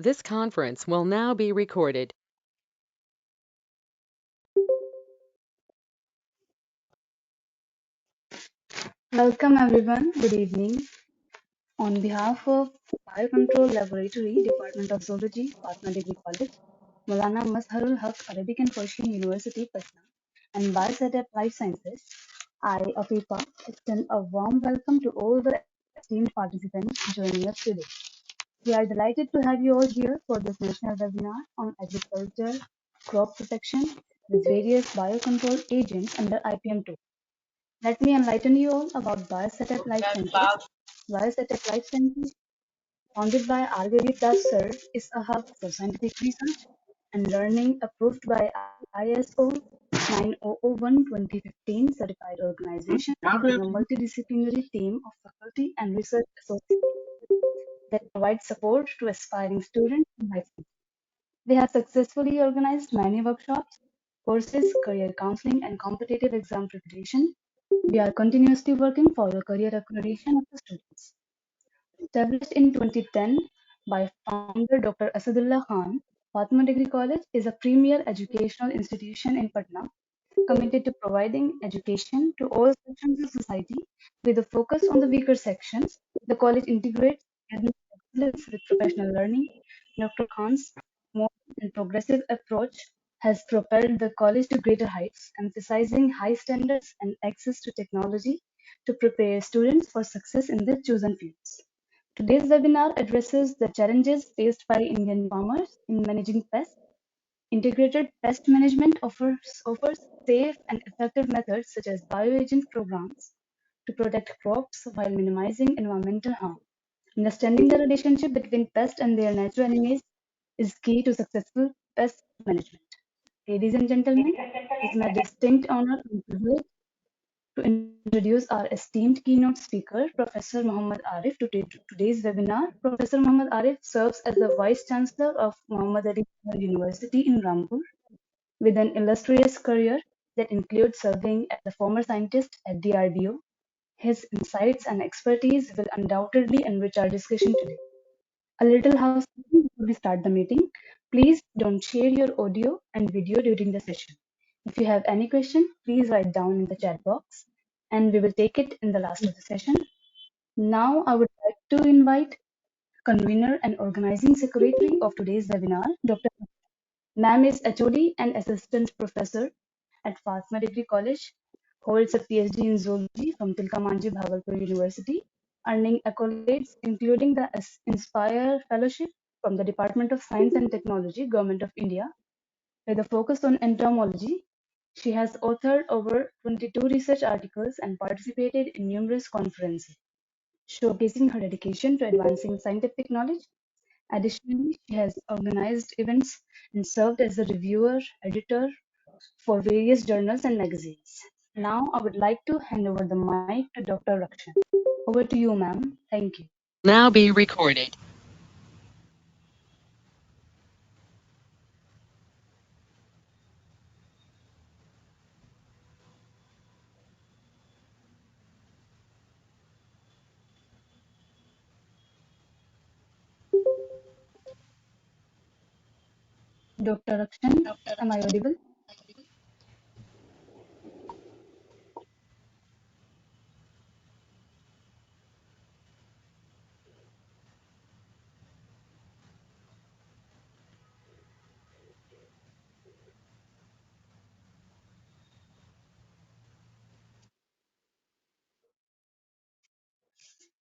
This conference will now be recorded. Welcome everyone. Good evening. On behalf of Biocontrol Laboratory, Department of Zoology, Patna Degree College, Maulana Mazharul Haq Arabic and Persian University, Patna, and Bioset Life Sciences, I, Afifa, extend a warm welcome to all the esteemed participants joining us today. We are delighted to have you all here for this national webinar on agriculture, crop protection with various biocontrol agents under IPM2. Let me enlighten you all about Bioset Life Sciences. Bioset Life Sciences, founded by Argadeep Das Sir, is a hub for scientific research and learning approved by ISO 9001:2015 certified organization, having a multidisciplinary team of faculty and research associates that provide support to aspiring students in life sciences. They have successfully organized many workshops, courses, career counseling, and competitive exam preparation. We are continuously working for the career accreditation of the students. Established in 2010 by founder Dr. Asadullah Khan, Fatima Degree College is a premier educational institution in Patna committed to providing education to all sections of society with a focus on the weaker sections. The college integrates academic excellence with professional learning. Dr. Khan's modern and progressive approach has propelled the college to greater heights, emphasizing high standards and access to technology to prepare students for success in their chosen fields. Today's webinar addresses the challenges faced by Indian farmers in managing pests. Integrated pest management offers safe and effective methods such as bioagent programs to protect crops while minimizing environmental harm. Understanding the relationship between pests and their natural enemies is key to successful pest management. Ladies and gentlemen, it is my distinct honor and privilege to introduce our esteemed keynote speaker, Professor Muhammad Arif, to today's webinar. Professor Muhammad Arif serves as the Vice Chancellor of Muhammad Ali University in Rampur with an illustrious career that includes serving as a former scientist at DRDO. His insights and expertise will undoubtedly enrich our discussion today. A little housekeeping before we start the meeting. Please don't share your audio and video during the session. If you have any question, please write down in the chat box and we will take it in the last of the session. Now I would like to invite convener and organizing secretary of today's webinar, Dr. Ma'am is HOD and assistant professor at Fatima Degree College, holds a PhD in zoology from Tilka Manji Bhagalpur University, earning accolades including the Inspire Fellowship from the Department of Science and Technology, Government of India, with a focus on entomology. She has authored over 22 research articles and participated in numerous conferences, showcasing her dedication to advancing scientific knowledge. Additionally, she has organized events and served as a reviewer, editor for various journals and magazines. Now, I would like to hand over the mic to Dr. Rakshan. Over to you, ma'am. Thank you. Now be recorded. Dr. Rakshan, am I audible?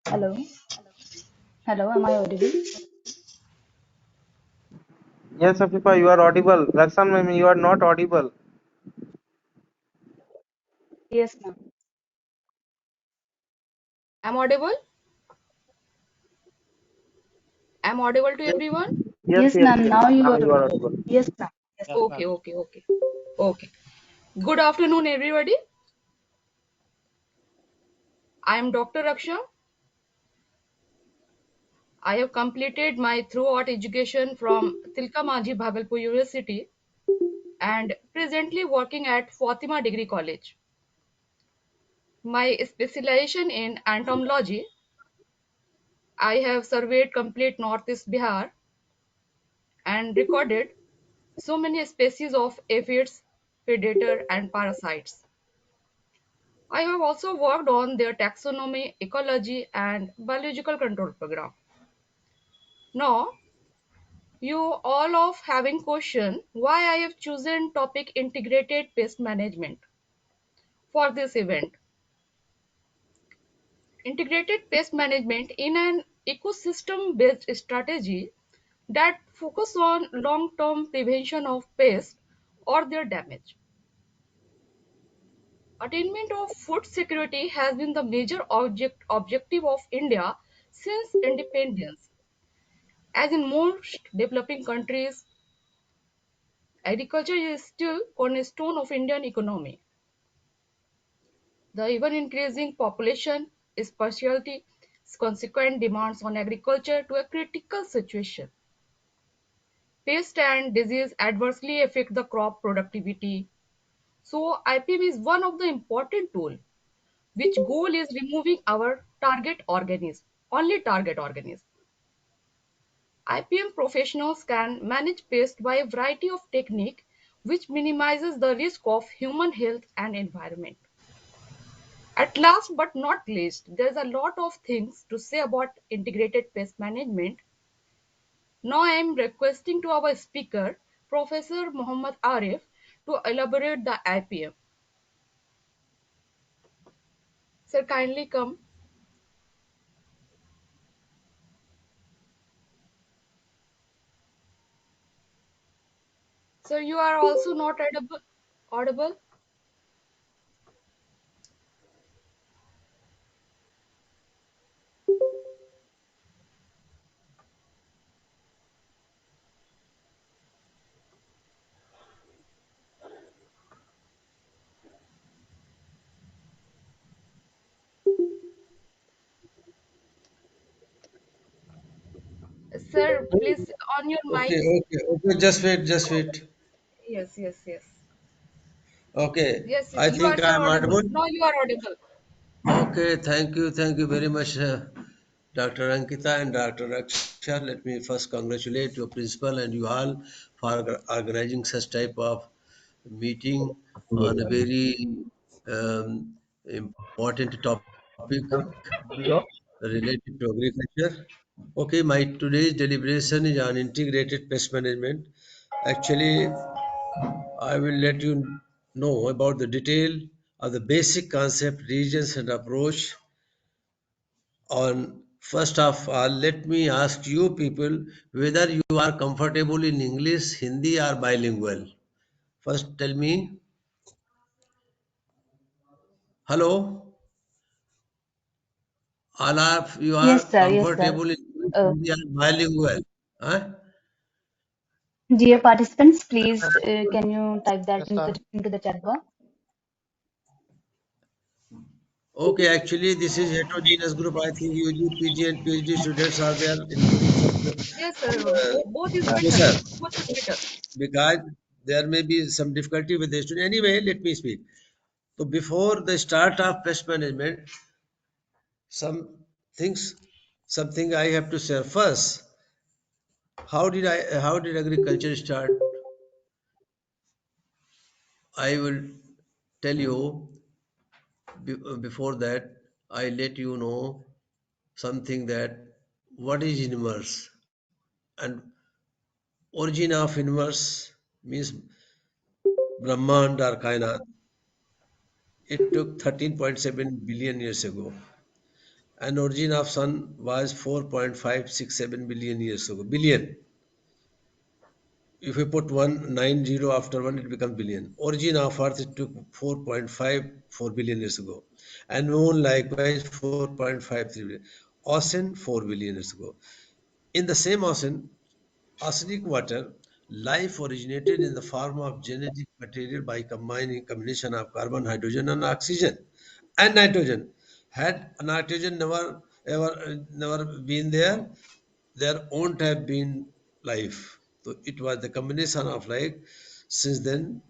Hello? Hello, am I audible? Yes, Afifa, you are audible. Raksan, ma'am, you are not audible. Yes, ma'am. I'm audible? I'm audible to Yes, everyone? yes, Yes, yes, ma'am. yes. Now you Now are you are audible. audible. Yes, ma'am. Yes. Yes, Okay, ma'am. okay, okay. Okay. Good afternoon, everybody. I am Dr. Raksha. I have completed my throughout education from Tilka Manji Bhagalpur University and presently working at Fatima Degree College. My specialization in entomology. I have surveyed complete Northeast Bihar and recorded so many species of aphids, predator, and parasites. I have also worked on their taxonomy, ecology, and biological control program. Now, you all of having question why I have chosen topic integrated pest management for this event. Integrated pest management in an ecosystem based strategy that focus on long term prevention of pests or their damage. Attainment of food security has been the major objective of India since independence. As in most developing countries, agriculture is still cornerstone of Indian economy. The ever increasing population, specialty, consequent demands on agriculture to a critical situation. Pest and disease adversely affect the crop productivity. So IPM is one of the important tool which goal is removing our target organism, only target organism. IPM professionals can manage pest by a variety of technique which minimizes the risk of human health and environment. At last but not least, there's a lot of things to say about integrated pest management. Now I am requesting to our speaker, Professor Muhammad Arif, to elaborate the IPM. Sir, kindly come. Sir, you are also not audible. Audible? Sir, please on your mic. Okay. Just wait. Yes, yes, yes. Okay, Yes, I you are think sir I am audible. audible. Now you are audible. Okay, thank you very much, Dr. Ankita and Dr. Aksha. Let me first congratulate your principal and you all for organizing such type of meeting on a very important topic related to agriculture. Okay, my today's deliberation is on integrated pest management. Actually, I will let you know about the detail of the basic concept, regions, and approach. On first of all, let me ask you people whether you are comfortable in English, Hindi, or bilingual. First, tell me. Hello, all of you are Yes, sir. Yes, sir. comfortable in English, Uh, Hindi, or bilingual. Huh? Dear participants, please can you type that into the chat box? Okay, actually, this is heterogeneous group. I think UG, PG, and PhD students are there, including some Yes, sir. Both is better. professor. Both is better. Because there may be some difficulty with the student. Anyway, let me speak. So before the start of pest management, some things, something I have to share first. How did agriculture start? I will tell you before that. I let you know something that what is universe and origin of universe means Brahmand or Kainat. It took 13.7 billion years ago. And origin of sun was 4.567 billion years ago. Billion. If you put 190 after one, it becomes billion. Origin of Earth it took 4.54 billion years ago. And moon likewise 4.53 billion. Ocean 4 billion years ago. In the same ocean, acidic water, life originated in the form of genetic material by combining combination of carbon, hydrogen, and oxygen and nitrogen. Had nitrogen never been there, there won't have been life. So it was the combination of life. Since then,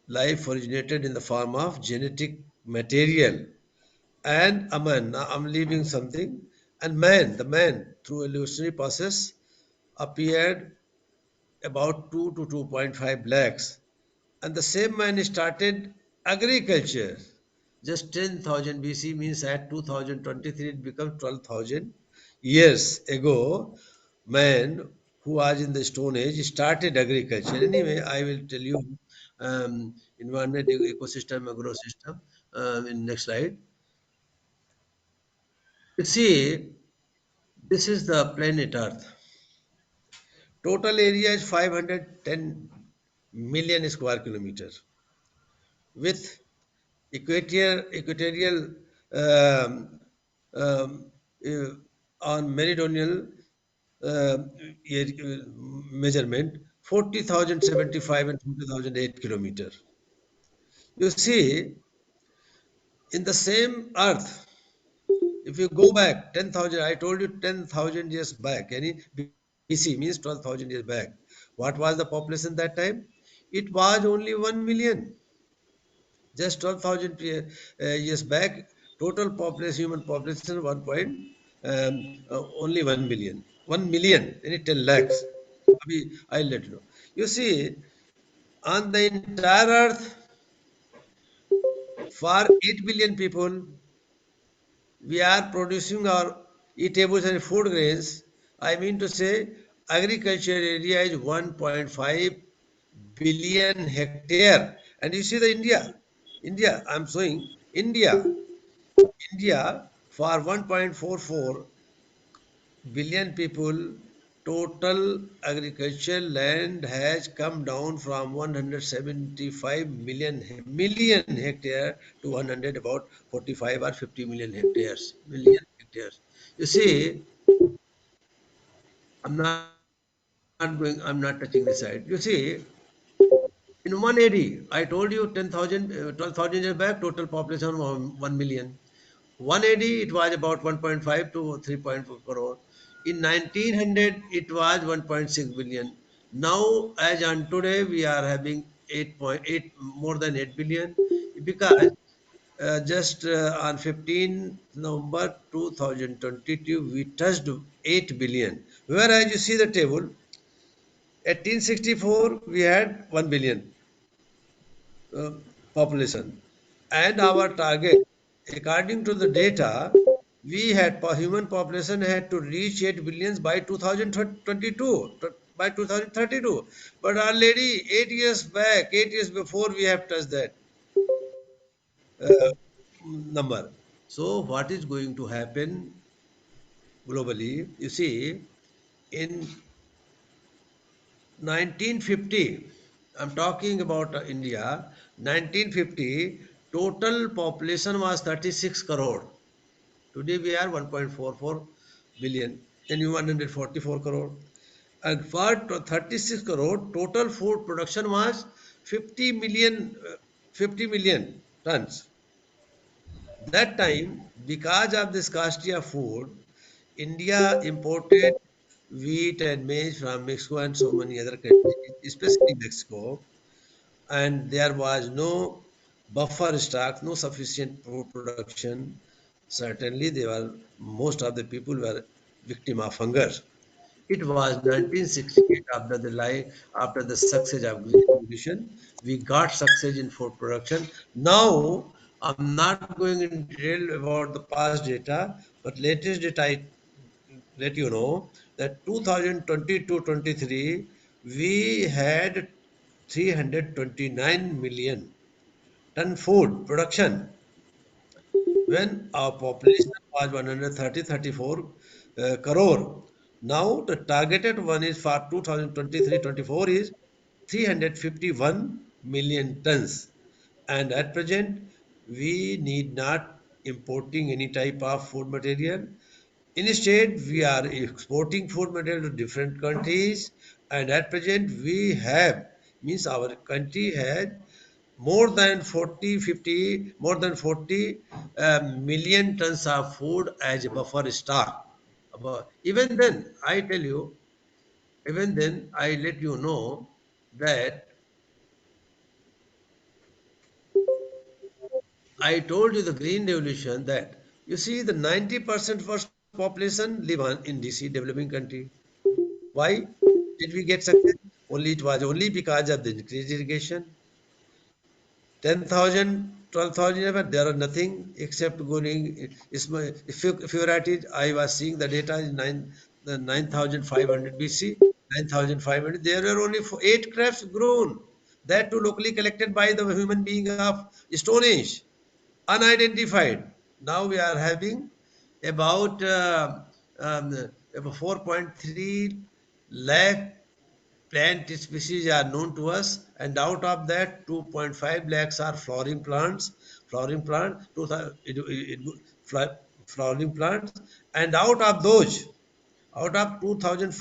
life originated in the form of genetic material and a man. Now I'm leaving something. And man, the man, through evolutionary process, appeared about 2 to 2.5 lakhs. And the same man started agriculture. Just 10,000 BC means at 2023 it becomes 12,000 years ago. Man who was in the Stone Age started agriculture. Anyway, I will tell you environment, ecosystem, agrosystem in next slide. You see, this is the planet Earth. Total area is 510 million square kilometers with equatorial um, um, uh, on meridional uh, measurement 40,075 and 20,008 kilometers. You see, in the same Earth, if you go back 10,000, I told you 10,000 years back, any BC means 12,000 years back. What was the population that time? It was only 1 million. Just 12,000 years back, total population, human population, only 1 million. 1 million, any 10 lakhs. I'll let you know. You see, on the entire earth, for 8 billion people, we are producing our eatables and food grains. I mean to say, agriculture area is 1.5 billion hectare. And you see the India, I'm showing India for 1.44 billion people, total agricultural land has come down from 175 million hectare to 100 about 45 or 50 million hectares. You see, I'm not touching this side. You see, in 180, I told you 10,000, 12,000 years back, total population was 1 million. 180, it was about 1.5 to 3.4 crore. In 1900, it was 1.6 billion. Now, as on today, we are having 8.8, more than 8 billion, because just on 15 November 2022, we touched 8 billion. Whereas you see the table, 1864, we had 1 billion uh, population. And our target, according to the data, we had human population had to reach 8 billions by 2022, by 2032. But already 8 years back, 8 years before, we have touched that uh, number. So, what is going to happen globally? You see, in 1950, I'm talking about India, 1950, total population was 36 crore. Today we are 1.44 billion, then 144 crore. And for 36 crore, total food production was 50 million, 50 million tons. That time, because of the scarcity of food, India imported wheat and maize from Mexico and so many other countries, especially Mexico, and there was no buffer stock, no sufficient food production. Certainly, they were most of the people were victim of hunger. It was 1968 after the success of Green Revolution. We got success in food production. Now, I'm not going in detail about the past data, but latest data I let you know that 2022-23 we had 329 million ton food production when our population was 134 crore. Now the targeted one is for 2023-24 is 351 million tons. And at present, we need not importing any type of food material. Instead, we are exporting food material to different countries, and at present, we have means our country has more than 40, 50, more than 40 million tons of food as a buffer stock. Even then, I tell you, even then, I let you know that I told you the Green Revolution that you see the 90% first population live in DC developing country. Why did we get success? Only it was only because of the increased irrigation. 10,000, 12,000, there are nothing except going. If you are at it, I was seeing the data is 9,500 BC, 9,500. There were only 8 crops grown. That too locally collected by the human being of Stone Age, unidentified. Now we are having about um, about 4.3 lakh plant species are known to us, and out of that 2.5 lakhs are flowering plants. Flowering plant, flowering plants, and out of 2000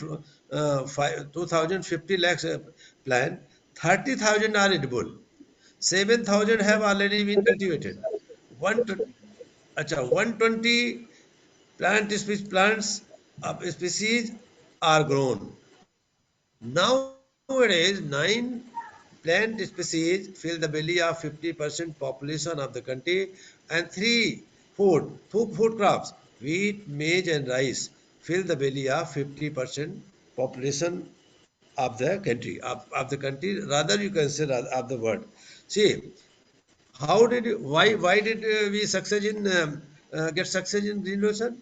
2050 lakhs plant, 30,000 are edible. 7,000 have already been cultivated. One, acha, 120 plants species are grown. Nowadays, 9 plant species fill the belly of 50% population of the country, and three food crops, wheat, maize, and rice, fill the belly of 50% population of the country, of the country. Rather, you can say of the world. See, why did we success in get success in green revolution?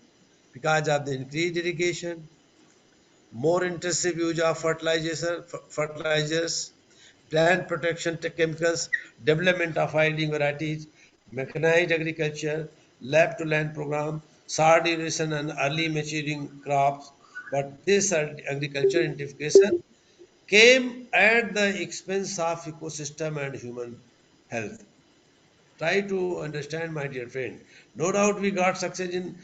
Because of the increased irrigation, more intensive use of fertilizers, plant protection chemicals, development of yielding varieties, mechanized agriculture, lab to land program, soil duration and early maturing crops. But this agriculture intensification came at the expense of ecosystem and human health. Try to understand, my dear friend. No doubt we got success in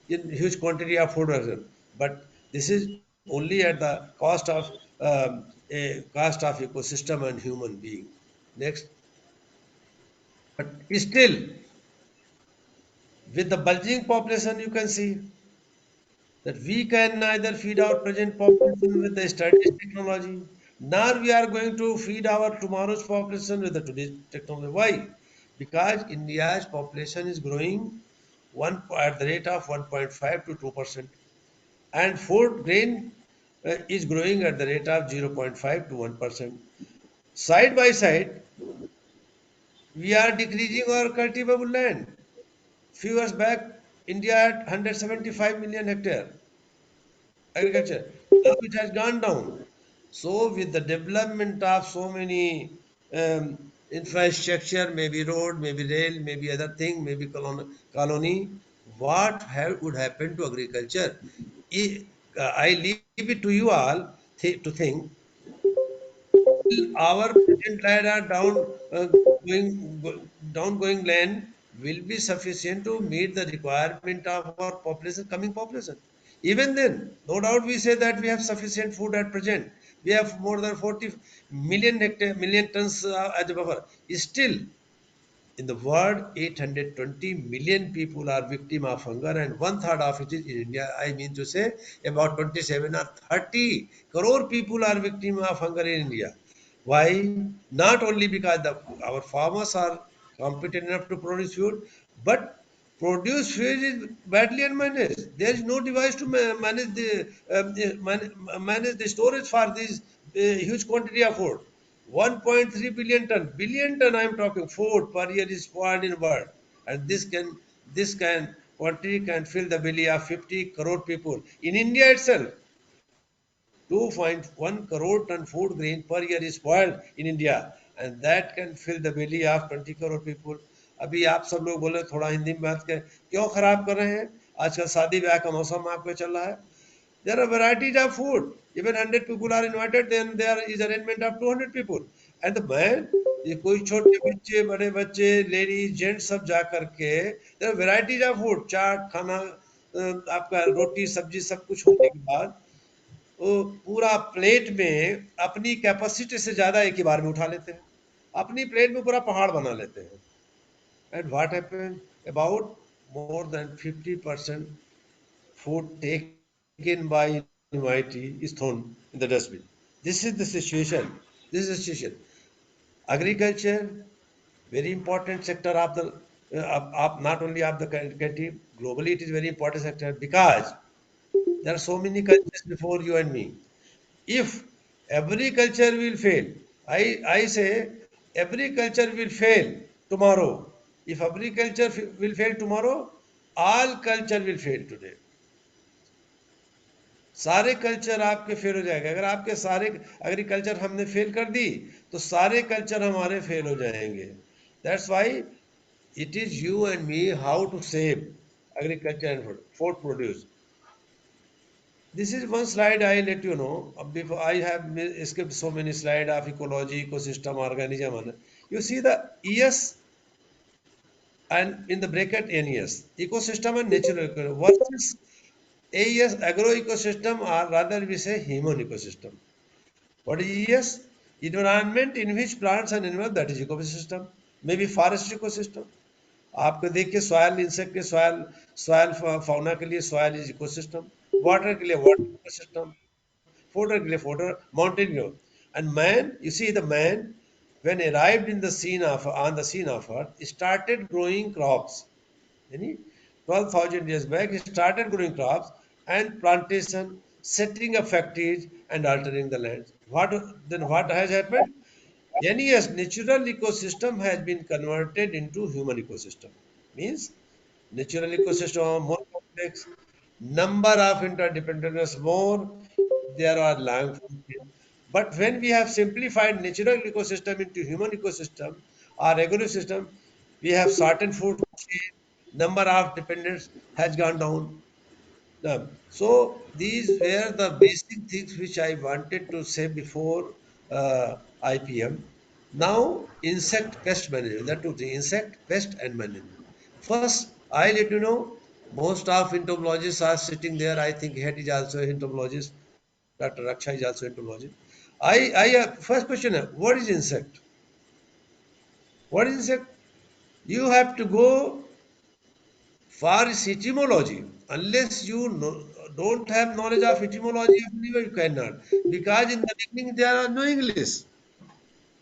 huge quantity of food production, but this is only at the cost of a cost of ecosystem and human being. Next, but still, with the bulging population, you can see that we can neither feed our present population with the studies technology, nor we are going to feed our tomorrow's population with the today's technology. Why? Because India's population is growing at the rate of 1.5 to 2%, and food grain is growing at the rate of 0.5 to 1%. Side by side, we are decreasing our cultivable land. Few years back, India had 175 million hectare agriculture. Now it has gone down. So with the development of so many infrastructure, maybe road, maybe rail, maybe other thing, maybe colony, would happen to agriculture? I leave it to you all to think. Our present land are down going land will be sufficient to meet the requirement of our population, coming population. Even then, no doubt we say that we have sufficient food at present. We have more than 40 million tons as a buffer. Still, in the world, 820 million people are victim of hunger, and one third of it is in India. I mean to say, about 27 or 30 crore people are victim of hunger in India. Why? Not only because our farmers are competent enough to produce food, but produce food is badly unmanaged. There is no device to manage the storage for this huge quantity of food. 1.3 billion ton I am talking food per year is spoiled in world, and this can quantity can fill the belly of 50 crore people in India itself. 2.1 crore ton food grain per year is spoiled in India, and that can fill the belly of 20 crore people. अभी आप सब लोग बोले थोड़ा हिंदी में बात करें, क्यों खराब कर रहे हैं? आजकल शादी ब्याह का मौसम आपको चल रहा है. There are varieties of food. Even 100 people are invited, then there is arrangement of 200 people. And the man, ये कोई छोटे बच्चे, बड़े बच्चे, लेडीज, जेंट्स सब जा करके, there are varieties of food. चाट खाना, आपका रोटी सब्जी सब कुछ होने के बाद वो पूरा प्लेट में अपनी कैपेसिटी से ज्यादा एक ही बार में उठा लेते हैं. अपनी प्लेट में पूरा पहाड़ बना लेते हैं. And what happened? About more than 50% food taken by invited is thrown in the dustbin. This is the situation. This is the situation. Agriculture, very important sector of the not only of the country, globally it is very important sector because there are so many countries before you and me. If every culture will fail. I say every culture will fail tomorrow. If agriculture will fail tomorrow, all culture will fail today. सारे culture आपके fail हो जाएंगे। अगर आपके सारे agriculture हमने fail कर दी तो सारे कल्चर हमारे फेल हो जाएंगे। That's why it is you and me how to save agriculture and food produce. This is one slide I let you know. Before I have skipped so many slides of ecology, ecosystem, organism. You see the ES and in the bracket NES, ecosystem and natural ecosystem versus AES, agro ecosystem, or rather we say human ecosystem. What is ES? Environment in which plants and animals, that is ecosystem. Maybe forest ecosystem. आपको देखिए soil insect के soil soil fauna के लिए soil is ecosystem, water के लिए water ecosystem, fodder के लिए fodder, mountain growth. And man, you see the man when arrived in the scene of on the scene of earth started growing crops. यानी 12,000 years back he started growing crops and plantation, setting up factories and altering the land. What has happened? NES, natural ecosystem, has been converted into human ecosystem. Means natural ecosystem are more complex, number of interdependence more, there are long. But when we have simplified natural ecosystem into human ecosystem or ecosystem, we have certain food chain, number of dependents has gone down. So these were the basic things which I wanted to say before IPM. Now, insect pest management. That two things: insect pest and management. First, I let you know most of entomologists are sitting there. I think head is also entomologist. Dr. Raksha is also entomologist. First question: what is insect? What is insect? You have to go for etymology. Unless you don't have knowledge of etymology, you cannot. Because in the beginning there are no English.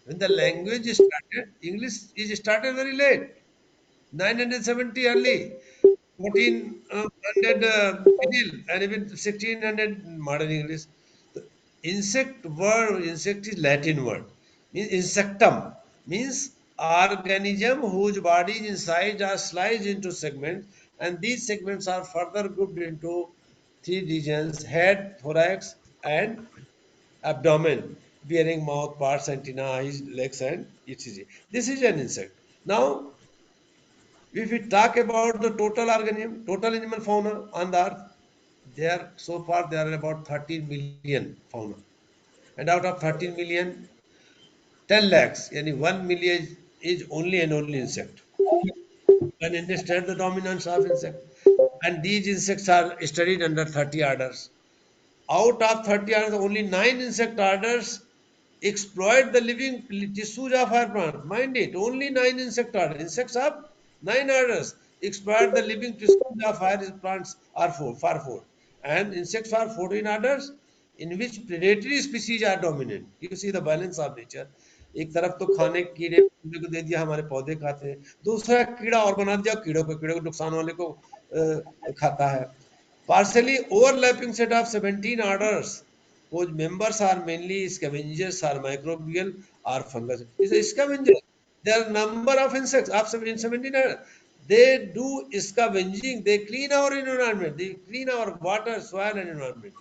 When the language is started, English is started very late, 970 early, 1400 middle, and even 1600 modern English. The insect is Latin word, means insectum, means organism whose bodies inside are sliced into segments, and these segments are further grouped into three regions: head, thorax, and abdomen, bearing mouth parts, antenna, eyes, legs, and etc. This is an insect. Now, if we talk about the total organism, total animal fauna on the earth, there so far there are about 13 million fauna. And out of 13 million, 10 lakhs, yani 1 million is only and only insect. You can understand the dominance of insect. And these insects are studied under 30 orders. Out of 30 orders, only 9 insect orders exploit the living tissues of our plant. Mind it, only 9 insect orders. Insects have 9 orders. Exploit the living tissues of our plants are far four. And insects are 14 orders in which predatory species are dominant. You see the balance of nature. एक तरफ तो खाने कीड़े को दे दिया, हमारे पौधे खाते हैं, दूसरा कीड़ा और बना दिया, कीड़े को नुकसान वाले को खाता है. Partially overlapping set of 17 orders whose members are mainly scavengers or microbial or fungus. It's a scavenger. There are number of insects of 17 orders. They do scavenging. They clean our environment. They clean our water, soil, and environment.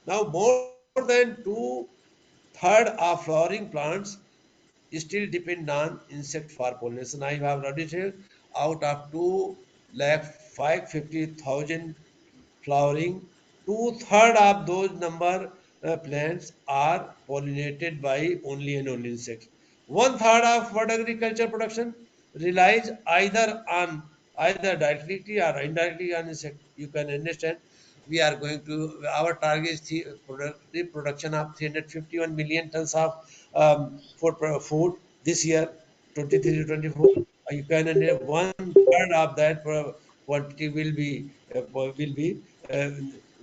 Now more than two-thirds of flowering plants still depend on insect for pollination. I have already said out of 2,550,000 flowering, two-thirds of those number plants are pollinated by only and only insects. One-third of what agriculture production relies either directly or indirectly on insect. You can understand. We are going to our target is the production of 351 million tons of food this year, 23 to 24. You can understand one-third of that quantity uh,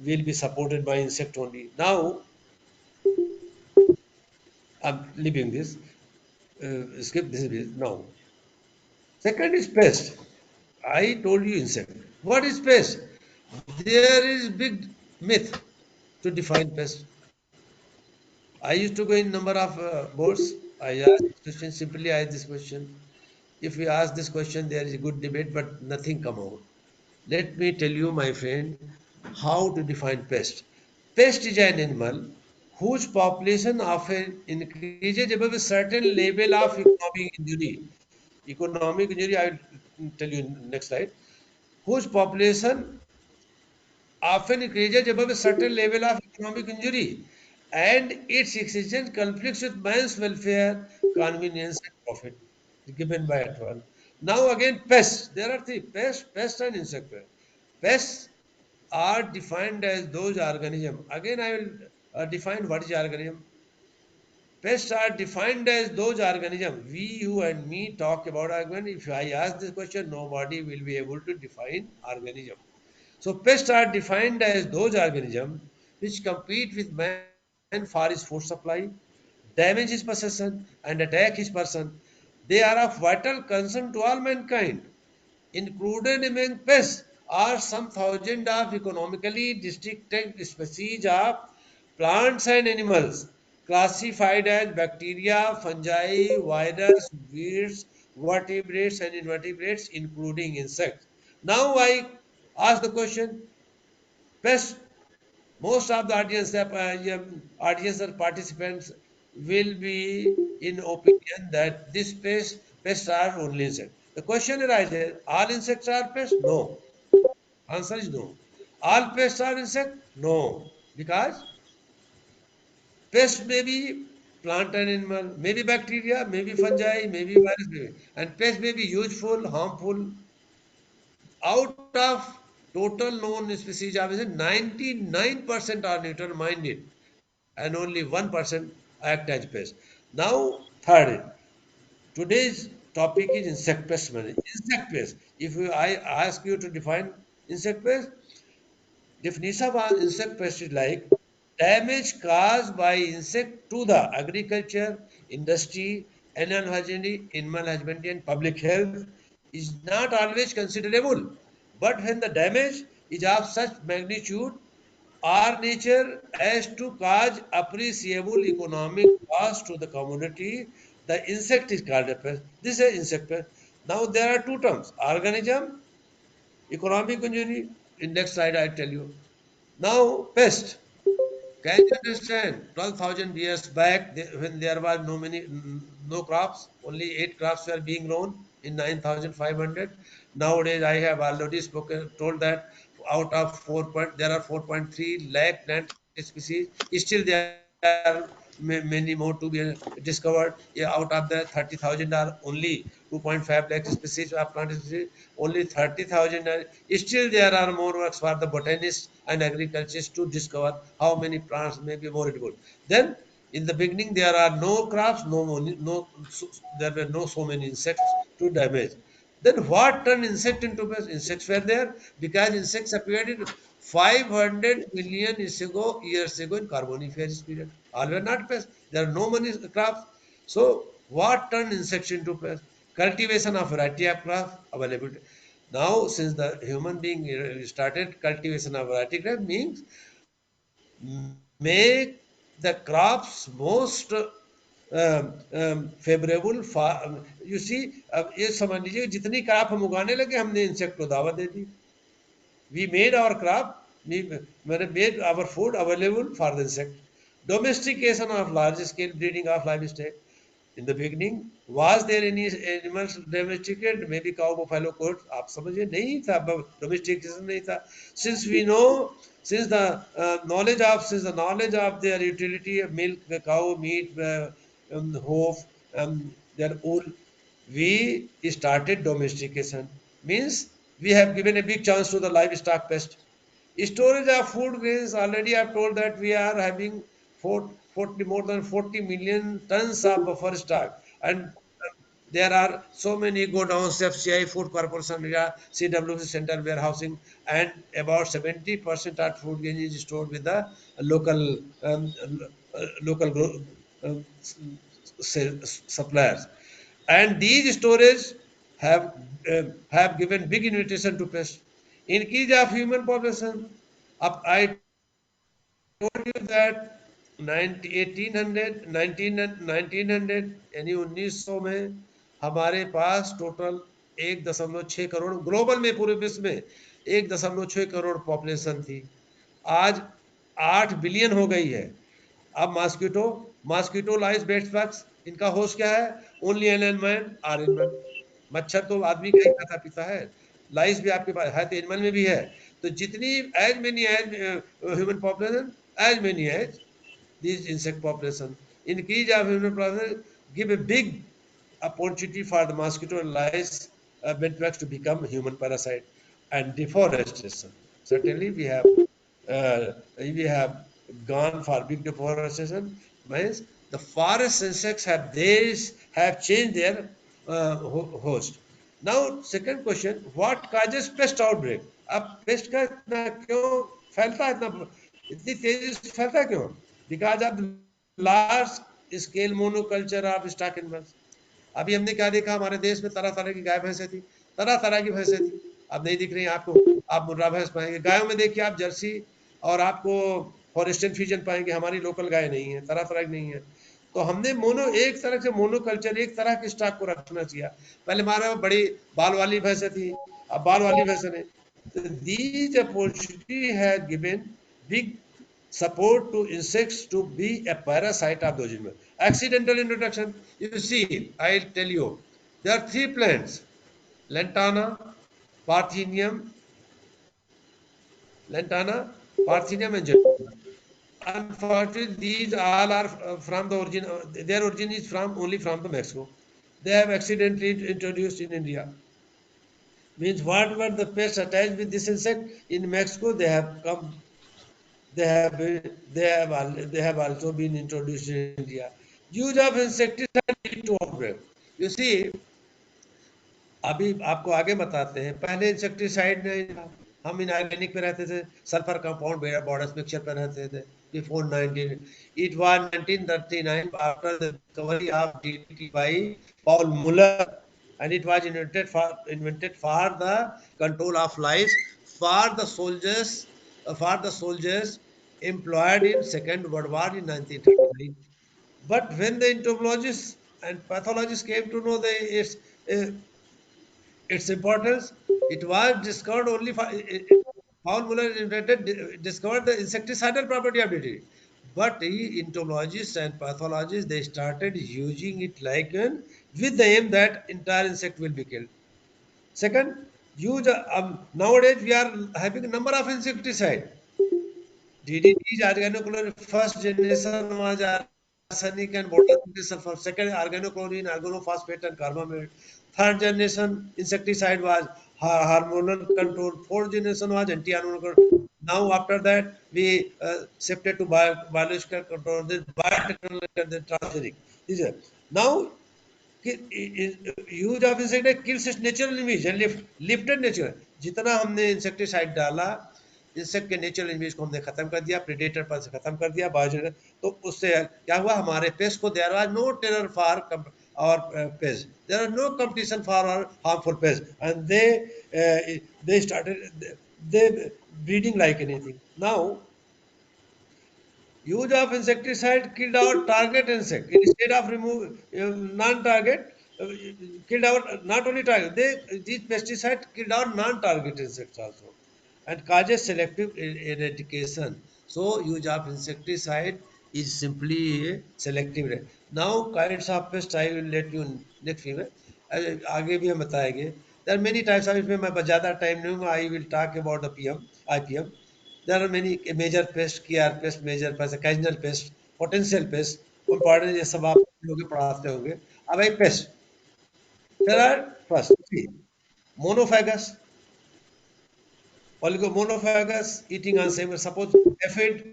will be supported by insect only. Now I'm leaving this. Skip this bit now. Second is pest. I told you insect. What is pest? There is big myth to define pest. I used to go in number of boards. I ask this question, simply ask this question. If we ask this question, there is a good debate, but nothing come out. Let me tell you, my friend, how to define pest. Pest is an animal whose population often increases above a certain level of economic injury. Economic injury, I will tell you in next slide. Whose population often increases above a certain level of economic injury, and its existence conflicts with man's welfare, convenience, and profit given by at one. Now again, pests. There are three: pests and insect pests. Pests are defined as those organisms. Again, I will define what is organism. Pests are defined as those organisms. We, you, and me talk about organism. If I ask this question, nobody will be able to define organism. So pests are defined as those organisms which compete with man for his food supply, damage his possession, and attack his person. They are of vital concern to all mankind. Included among pests are some thousand of economically distinct species of plants and animals, classified as bacteria, fungi, virus, weeds, vertebrates, and invertebrates, including insects. Now I ask the question: pests. Most of the audience or participants will be in opinion that this pests are only insects. The question arises: all insects are pests? No. Answer is no. All pests are insect? No. Because pest may be plant and animal, maybe bacteria, maybe fungi, maybe virus, maybe. And pest may be useful, harmful. Out of total known species, I would say 99% are neutral minded and only 1% act as pest. Now, third, today's topic is insect pest management. Insect pest. I ask you to define insect pest, definition of insect pest is like damage caused by insect to the agriculture, industry, animal husbandry, and public health is not always considerable. But when the damage is of such magnitude or nature as to cause appreciable economic loss to the community, the insect is called a pest. This is insect pest. Now there are two terms: organism, economic injury. In next slide, I tell you. Now, pest. Can you understand? 12,000 years back, when there were no crops, only 8 crops were being grown in 9,500. Nowadays, I have already told that out of there are 4.3 lakh plant species. Still, there are many more to be discovered. Yeah, out of the 30,000 are only 2.5 lakh species of plant species. Only 30,000 are. Still, there are more works for the botanists and agriculturists to discover how many plants may be more edible. Then, in the beginning, there are no crops, there were no so many insects to damage. Then what turned insect into pest? Insects were there because insects appeared in 500 million years ago in Carboniferous period. All were not pests. There are no many crops. So what turned insects into pests? Cultivation of variety of crops available. Now, since the human being started cultivation of variety crop means make the crops most favourable you see अब ये समझ लीजिए जितनी crop हम उगाने लगे हमने insect को दावा दे दी we made our crop, we made our food available for the insect. Domestication of large scale breeding of livestock. In the beginning, was there any animals domesticated? Maybe cow, buffalo, goat. आप समझिए नहीं था, domestication नहीं था. Since we know, since the knowledge of their utility, milk, cow, meat, hoof, their wool, we started domestication. Means we have given a big chance to the livestock pest. Storage of food grains, already I have told that we are having 40, more than 40 million tons of buffer stock. And there are so many godowns, FCI, Food Corporation, CWC Center warehousing, and about 70% of food grain is stored with the local local suppliers. And these storage have have given big invitation to pests. Increase of human population. I told you that 1900 यानी 1900 में हमारे पास total 1.6 crore, global में पूरे विश्व में 1.6 crore population थी। आज 8 billion हो गई है। अब मॉस्किटो लाइस बेड बग्स, इनका होस्ट क्या है? Only animal are animal. मच्छर तो आदमी का ही खाता पीता है, लाइस भी आपके पास है तो एनिमल में भी है। तो जितनी as many as human population, as many as these insect population. Increase of human population give a big opportunity for the mosquito and lice bedbugs to become human parasite. And deforestation. Certainly we have gone for big deforestation. Means the forest insects have changed their host. Now second question, what causes pest outbreak? अब paste का इतना क्यों फैलता है, इतनी तेजी से फैलता है क्यों? Because of large scale monoculture of stock animals. अभी हमने क्या देखा, हमारे देश में तरह तरह की गाय भैंसें थी, तरह तरह की भैंसें थी, अब नहीं दिख रही आपको। आप मुर्रा भैंस पाएंगे, गायों में देखिए आप जर्सी और आपको फॉरेस्टियन फ्रीजन पाएंगे, हमारी लोकल गाय नहीं है, तरह तरह की नहीं है। तो हमने एक तरह से मोनोकल्चर, एक तरह के स्टॉक को रखना चाहिए। पहले हमारे बड़ी बाल वाली भैंसें थी, अब बाल वाली भैंसें नहीं। तो these opportunity have given big support to insects to be a parasite of those animals. Accidental introduction. You see, I'll tell you, there are 3 plants: Lantana, Parthenium, and Jejuna. Unfortunately, these all are from the origin. Their origin is only from the Mexico. They have accidentally introduced in India. Means whatever the pests attached with this insect in Mexico, they have come. They have also been introduced in India. Use of insecticide lead to outbreak. You see, अभी आपको आगे बताते हैं। पहले insecticide नहीं था, हम inorganic पे रहते थे, सल्फर कंपाउंड बॉर्डर्स मिक्सचर पे रहते थे। Before 19 it was 1939 after the discovery of DDT by Paul Muller, and it was invented for the control of lice for the soldiers employed in Second World War in 1939. But when the entomologists and pathologists came to know uh, its importance, it was discovered only for Paul Muller discovered the insecticidal property of DDT. But entomologists and pathologists, they started using it like with the aim that entire insect will be killed. Second, use nowadays we are having a number of insecticide. DDT is organochlorine. First generation was arsenic and water sulfur. Second, organochlorine, organophosphate, and carbamide. Third generation insecticide was hormonal control. Fourth generation was anti-hormonal control. Now after that, we shifted to biological control. Then biotechnological, then transgenic. These are now use of insecticide kills it's natural image and lifted natural. जितना हमने insecticide डाला, insect के natural image को हमने खत्म कर दिया, predator पर से खत्म कर दिया, बायोजेनिक। तो उससे क्या हुआ, हमारे पेस्ट को there was no terror for our pest, there are no competition for our harmful pest, and they started they breeding like anything. Now use of insecticide killed our target insect instead of remove non-target, killed our not only target, these pesticides killed our non-target insects also and causes selective eradication. So use of insecticide is simply a selective now kinds of pest I will let you next few में आगे भी हम बताएंगे। there are many types of, इसमें मैं ज़्यादा time नहीं दूंगा। I will talk about the IPM. There are many major pests, key are pest, major pest, occasional pest, potential pest, important, ये सब आप लोग पढ़ाते होंगे। अब भाई pest, there are first monophagous, monophagous eating on same, suppose aphid,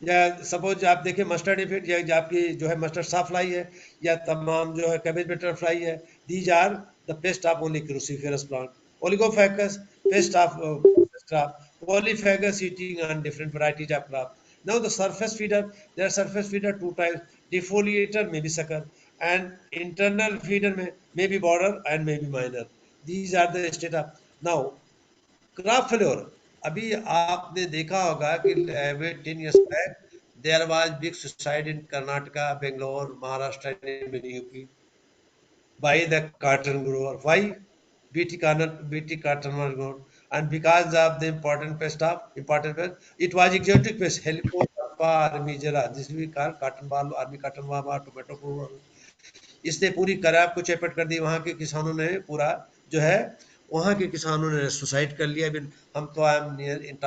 या suppose आप देखिए मस्टर्ड एफिड, या आपकी जो है मस्टर्ड साफ्लाई है, या तमाम जो है कैबेज बटरफ्लाई है, these are the pest of only cruciferous plant. Oligophagous pest of polyphagous eating on different varieties of crop. Now the surface feeder, there are surface feeder two types, defoliator may be sucker, and internal feeder may be border and may be minor. These are the state of now crop failure. अभी आपने देखा होगा कि 10 years back there was big suicide in Karnataka, Bangalore, Maharashtra, and many UP by the cotton grower. Why? BT cotton was grown. And because of the important pest, it was exotic pest, Helicoverpa armigera. This we call cotton ball, army cotton ball, tomato grower. इसने पूरी कराब को चैपट कर दी। वहाँ के किसानों ने पूरा जो है, वहाँ के किसानों ने सुसाइड कर लिया। इवन हम तो I am near in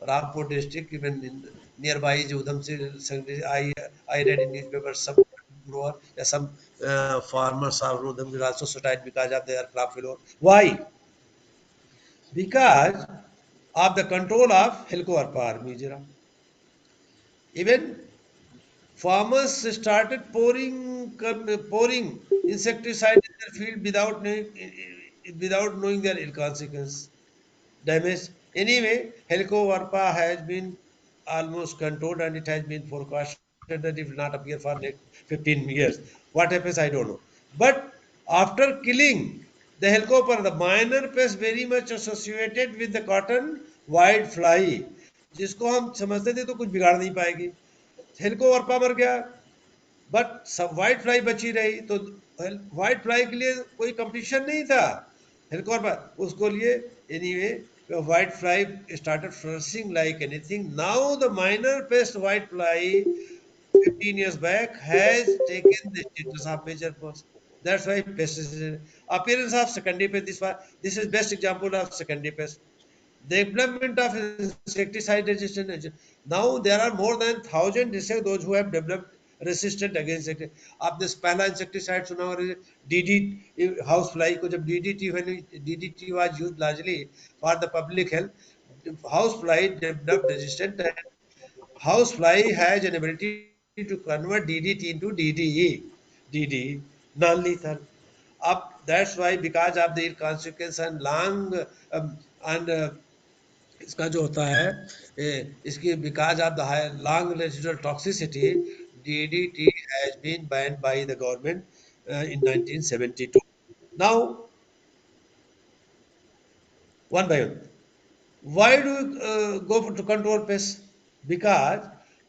Rampur district, even near by जो उधम से आई रेड इन न्यूज़पेपर सब grower या some farmers are them will also suicide because of their crop failure. Why? Because of the control of Helicobacter pyrrhizira. Even farmers started pouring insecticide in their field without knowing their ill consequence damage. Anyway, Helicoverpa has been almost controlled, and it has been forecasted that it will not appear for next 15 years. What happens, I don't know. But after killing the Helicoverpa, the minor pest very much associated with the cotton white fly, जिसको हम समझते थे तो कुछ बिगाड़ नहीं पाएगी, Helicoverpa मर गया, बट सब व्हाइट फ्लाई बची रही। तो व्हाइट फ्लाई के लिए कोई कंपटीशन नहीं था हेलिकॉप्टर उसको लिए। Anyway white fly started flourishing like anything. Now the minor paste white fly 15 years back has taken the status of major pest. That's why pesticide appearance of secondary pest. This is best example of secondary pest. The development of insecticide resistant agent. Now there are more than 1,000 insects those who have developed resistant against it. आपने पहला insecticide सुना होगा DDT, house fly को जब DDT was used largely for the public health, house fly developed resistant, and house fly has an ability to convert DDT into DDE, non-lethal. Up that's why because of the consequence and long and इसका जो होता है इसकी because of the high long residual toxicity, DDT has been banned by the government in 1972. Now, one by one, why do you to control pests? Because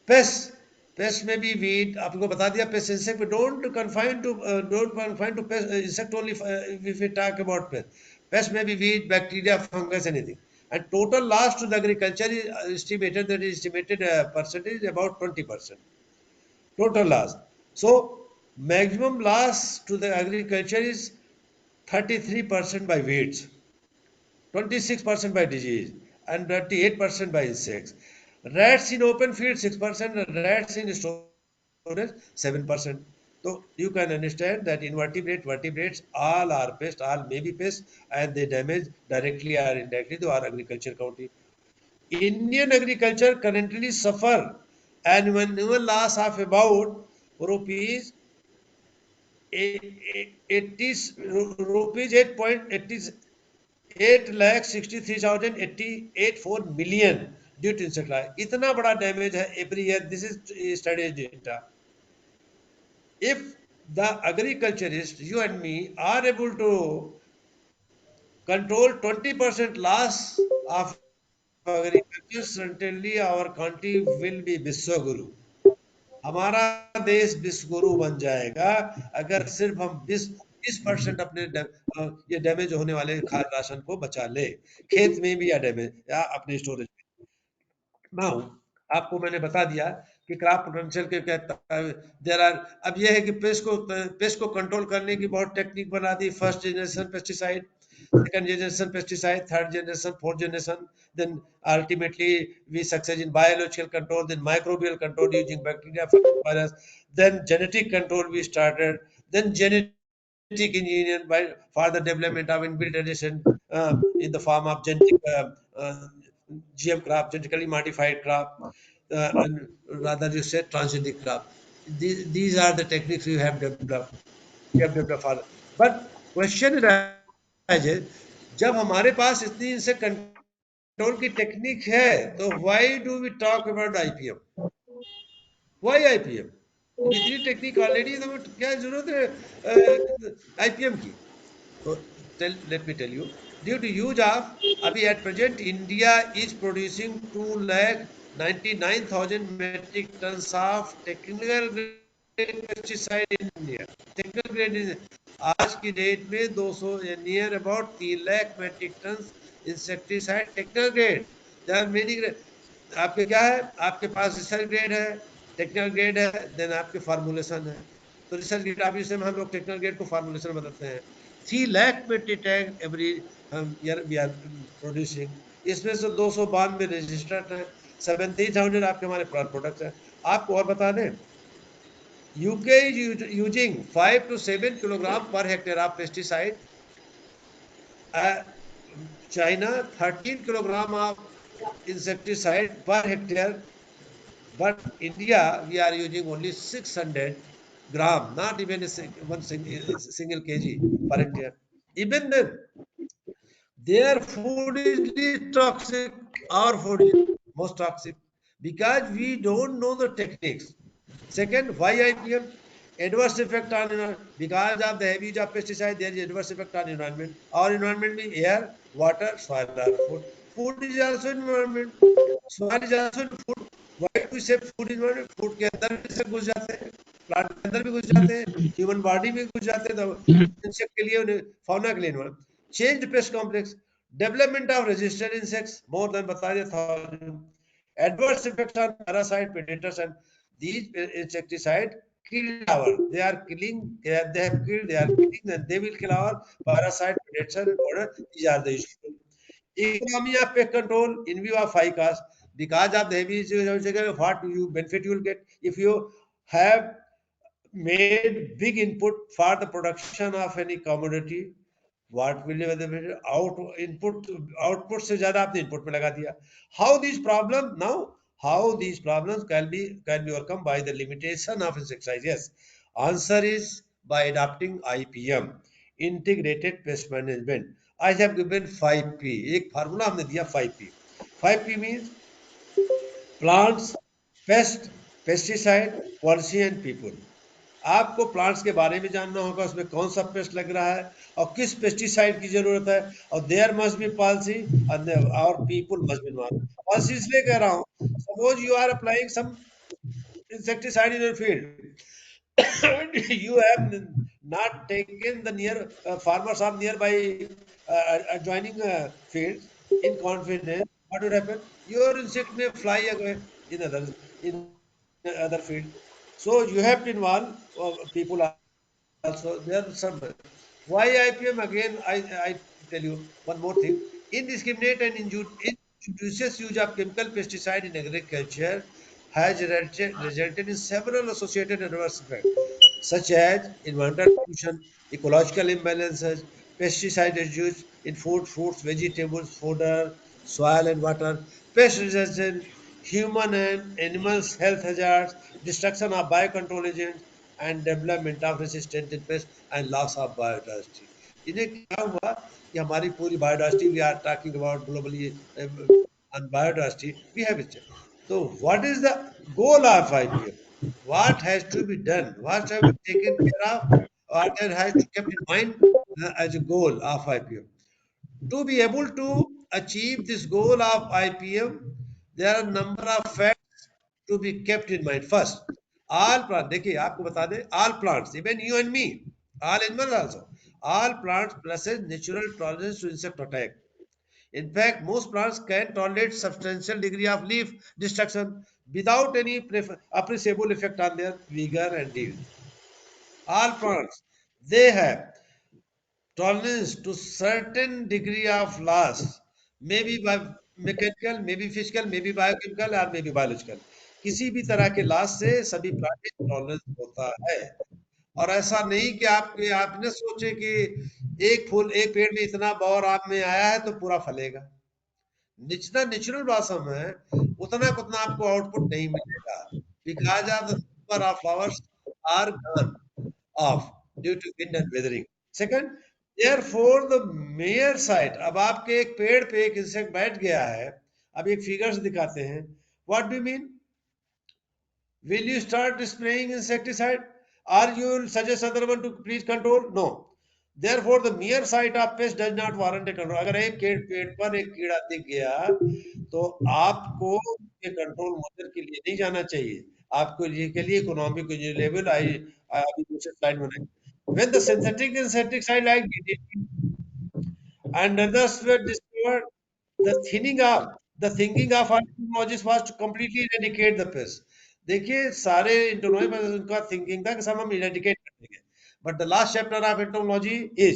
pests, pests may be weed. आपको बता दिया pest insect. We don't confine to pest insect only if we talk about pest. Pests may be weed, bacteria, fungus, anything. And total loss to the agriculture is estimated percentage about 20%. Total loss. So maximum loss to the agriculture is 33% by weeds, 26% by disease, and 38% by insects. Rats in open field 6%, rats in storage 7%. So you can understand that invertebrate, vertebrates, all are pests, all may be pests, and they damage directly or indirectly to our agriculture county. Indian agriculture currently suffer annual loss of about rupees 80 rupees 8,63,084 million due to insect life. इतना बड़ा damage है every year. This is study data. If the agriculturists, you and me, are able to control 20% loss of agriculture, certainly our country will be विश्वगुरु. हमारा देश विश्वगुरु बन जाएगा अगर सिर्फ हम 20% अपने ये डैमेज होने वाले खाद्य राशन को बचा ले, खेत में भी या डैमेज या अपने स्टोरेज में। नाउ आपको मैंने बता दिया कि क्रॉप पोटेंशियल के क्या देर आर। अब यह है कि पेस्ट को कंट्रोल करने की बहुत टेक्निक बना दी। First generation pesticide, second generation pesticide, third generation, fourth generation, then ultimately we succeed in biological control, then microbial control using bacteria, virus, then genetic control we started, then genetic engineering for the development of inbuilt addition in the form of GM crop, genetically modified crop, and rather you said transgenic crop. These are the techniques we have developed. For, but question is, जब हमारे पास इतनी इनसे control की technique है तो why do we talk about IPM? Why IPM? इतनी technique already, तो क्या जरूरत है आईपीएम की? तो let me tell you, due to use of, अभी at present India is producing 2 lakh 99,000 metric tons of technical grade pesticide in India. Technical grade in आज की डेट में 200 near about 3 lakh metric ton insecticide technical grade. There are many grade. आपके क्या है, आपके पास research grade है, technical grade है, देन आपके फार्मूलेशन है. तो रिसर्च ग्रेड आप इसमें हम लोग टेक्निकल ग्रेड को फार्मूलेशन बताते हैं. 3 lakh metric ton every year we are producing. इसमें से 292 रजिस्टर्ड है, 17,000 आपके हमारे प्रोडक्ट है. आपको और बता दें, UK is using 5 to 7 kilogram per hectare of pesticide. China 13 kilogram of insecticide per hectare, but India we are using only 600 gram, not even one single kg per hectare. Even then, their food is least toxic. Our food is most toxic because we don't know the techniques. Second, why IPM? Adverse effect on environment. Because of the heavy use of pesticide, there is adverse effect on environment. Our environment means air, water, soil, or food. Food is also environment. Soil is also food. Why do we say food environment? Food के अंदर भी सब घुस जाते हैं, plant के अंदर भी घुस जाते हैं, ह्यूमन बॉडी में घुस जाते हैं. तो इंसेक्ट के लिए, फौना के लिए environment. Change pest complex. Development of resistant insects, more than बता दिया था. Adverse effects on parasite, predators, and these insecticide kill our. They are killing. They have killed. They are killing, and they will kill our parasite, predators, and these are the issues. Economy of pest control in view of high cost. Because of the heavy, what you benefit you will get if you have made big input for the production of any commodity. What will you the output से ज्यादा आपने input में लगा दिया. How these problems now? How these problems can be overcome by the limitation of insecticide? Yes, answer is by adopting IPM, integrated pest management. I have given 5P. एक formula हमने दिया 5P. 5P means plants, pest, pesticide, policy and people. आपको plants के बारे में जानना होगा, उसमें कौन सा पेस्ट लग रहा है और किस पेस्टिसाइड की जरूरत है, और देयर मस्ट बी पॉलिसी और people must be not. Policy इसलिए कह रहा हूं, suppose you are applying some insecticide in your field. You have not taken the near farmers are nearby adjoining fields in confidence. What would happen? Your insect may fly away in other field. So you have to involve people also. There are some. Why IPM again? I tell you one more thing. Indiscriminate and injudicious use of chemical pesticide in agriculture has resulted in several associated adverse effects, such as environmental pollution, ecological imbalances, pesticide residues in food, fruits, vegetables, fodder, soil and water, pest resistance, human and animals health hazards, destruction of biocontrol agents, and development of resistant pests and loss of biodiversity. इन्हें क्या हुआ कि हमारी पूरी biodiversity, we are talking about globally on biodiversity, we have it. So what is the goal of IPM? What has to be done? What have we taken care of? What has to kept in mind as a goal of IPM? To be able to achieve this goal of IPM, there are a number of facts to be kept in mind. First, all plants, देखिए आपको बता दें, all plants, even you and me, all animals also, all plants possess natural tolerance to insect attack. In fact, most plants can tolerate substantial degree of leaf destruction without any appreciable effect on their vigor and yield. All plants, they have tolerance to certain degree of loss, maybe by mechanical, maybe physical, maybe biochemical or maybe biological. किसी भी तरह के loss से सभी plant tolerance होता है. और ऐसा नहीं कि आपने सोचे कि एक पेड़ में इतना बौर आप में आया है तो पूरा फलेगा. जितना नेचुरल ब्लॉसम है उतना उतना आपको आउटपुट नहीं मिलेगा, because of the number of flowers are gone off due to wind and weathering. Second, therefore the mayor site, अब आपके एक पेड़ पे एक इंसेक्ट बैठ गया है. अब एक फिगर्स दिखाते हैं. What do mean? Will you start spraying insecticide or you will suggest other one to please control? No. Therefore, the mere sight of pest does not warrant a control. अगर एक पेड़ पर एक कीड़ा दिख गया तो आपको के कंट्रोल मेजर के लिए नहीं जाना चाहिए, आपको ये के लिए इकोनॉमिक लेवल आई अभी दूसरे स्लाइड में when the synthetic insecticide like DDT and others were discovered, the thinking of our entomologists was to completely eradicate the pest. देखिए सारे इंटोनॉजी पर उनका थिंकिंग था कि सब हम इरेडिकेट कर देंगे, but the last chapter of entomology is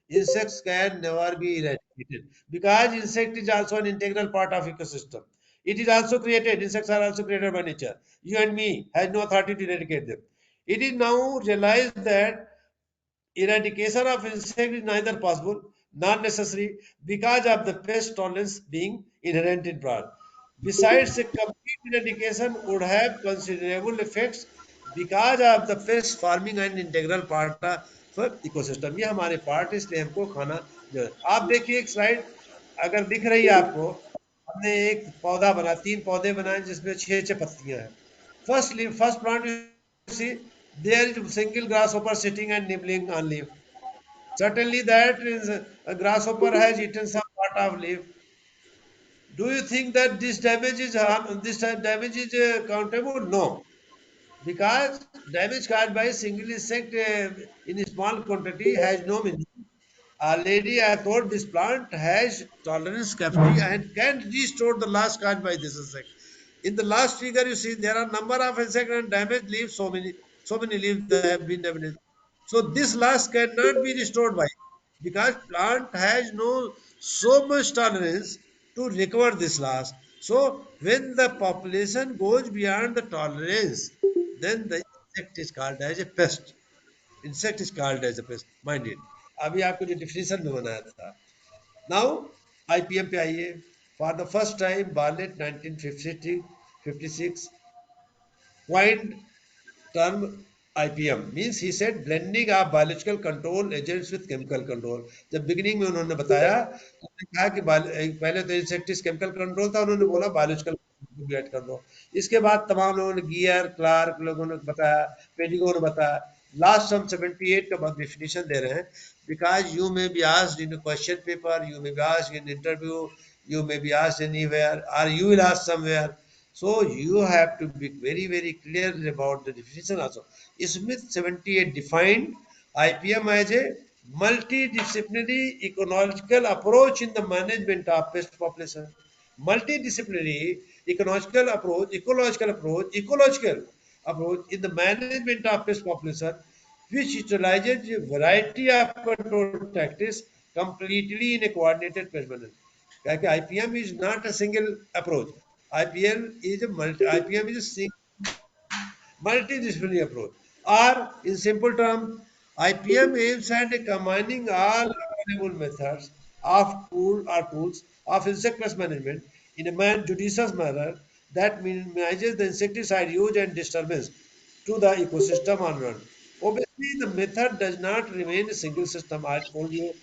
insects can never be eradicated because insect is also an integral part of ecosystem. It is also created, insects are also created by nature. You and me has no authority to eradicate them. It is now realized that eradication of insect is neither possible nor necessary because of the pest tolerance being inherent in plant. Besides, a complete eradication would have considerable effects because of the pest forming an integral part of ecosystem. ये हमारे part है, इसलिए हमको खाना जो आप देखिए एक स्लाइड अगर दिख रही है आपको, हमने एक पौधा बना, 3 पौधे बनाए जिसमें 6 6 पत्तियां हैं. First plant you see, there is single grasshopper sitting and nibbling on leaf. Certainly that is a grasshopper has eaten some part of leaf. Do you think that this damage is countable? No, because damage caused by a single insect in a small quantity has no meaning. Already I thought this plant has tolerance capacity and can restore the loss caused by this insect. In the last figure, you see there are number of insect and damaged leaves. So many leaves that have been damaged. So this loss cannot be restored by because plant has no so much tolerance to recover this loss. So when the population goes beyond the tolerance, then the insect is called as a pest. Insect is called as a pest. Mind it. अभी आपको जो definition में बनाया था. Now IPM पे आइए. For the first time Bartlett 1956 coined term IPM means he said blending of biological control agents with chemical control. जब beginning में उन्होंने बताया तो उन्होंने कहा कि पहले तो इंसेक्टिस केमिकल कंट्रोल था, उन्होंने बोला बायोलॉजिकल भी ऐड कर दो. इसके बाद तमाम लोगों ने गियर क्लार्क लोगों ने बताया, पेडिगो ने बताया. लास्ट हम 78 का डेफिनेशन दे रहे हैं because you may be asked in question paper, you may be asked in interview, you may be asked anywhere or you will ask somewhere. So you have to be very very clear about the definition also. Smith 78 defined IPM as a multidisciplinary ecological approach in the management of pest population. Multidisciplinary ecological approach in the management of pest population, which utilizes a variety of control tactics completely in a coordinated pest management. IPM is not a single approach. IPM is a multidisciplinary approach. Or, in simple terms, IPM aims at combining all available methods of tools of insect pest management in a judicious manner that minimizes the insecticide use and disturbance to the ecosystem on run. Obviously, the method does not remain a single system. I told you,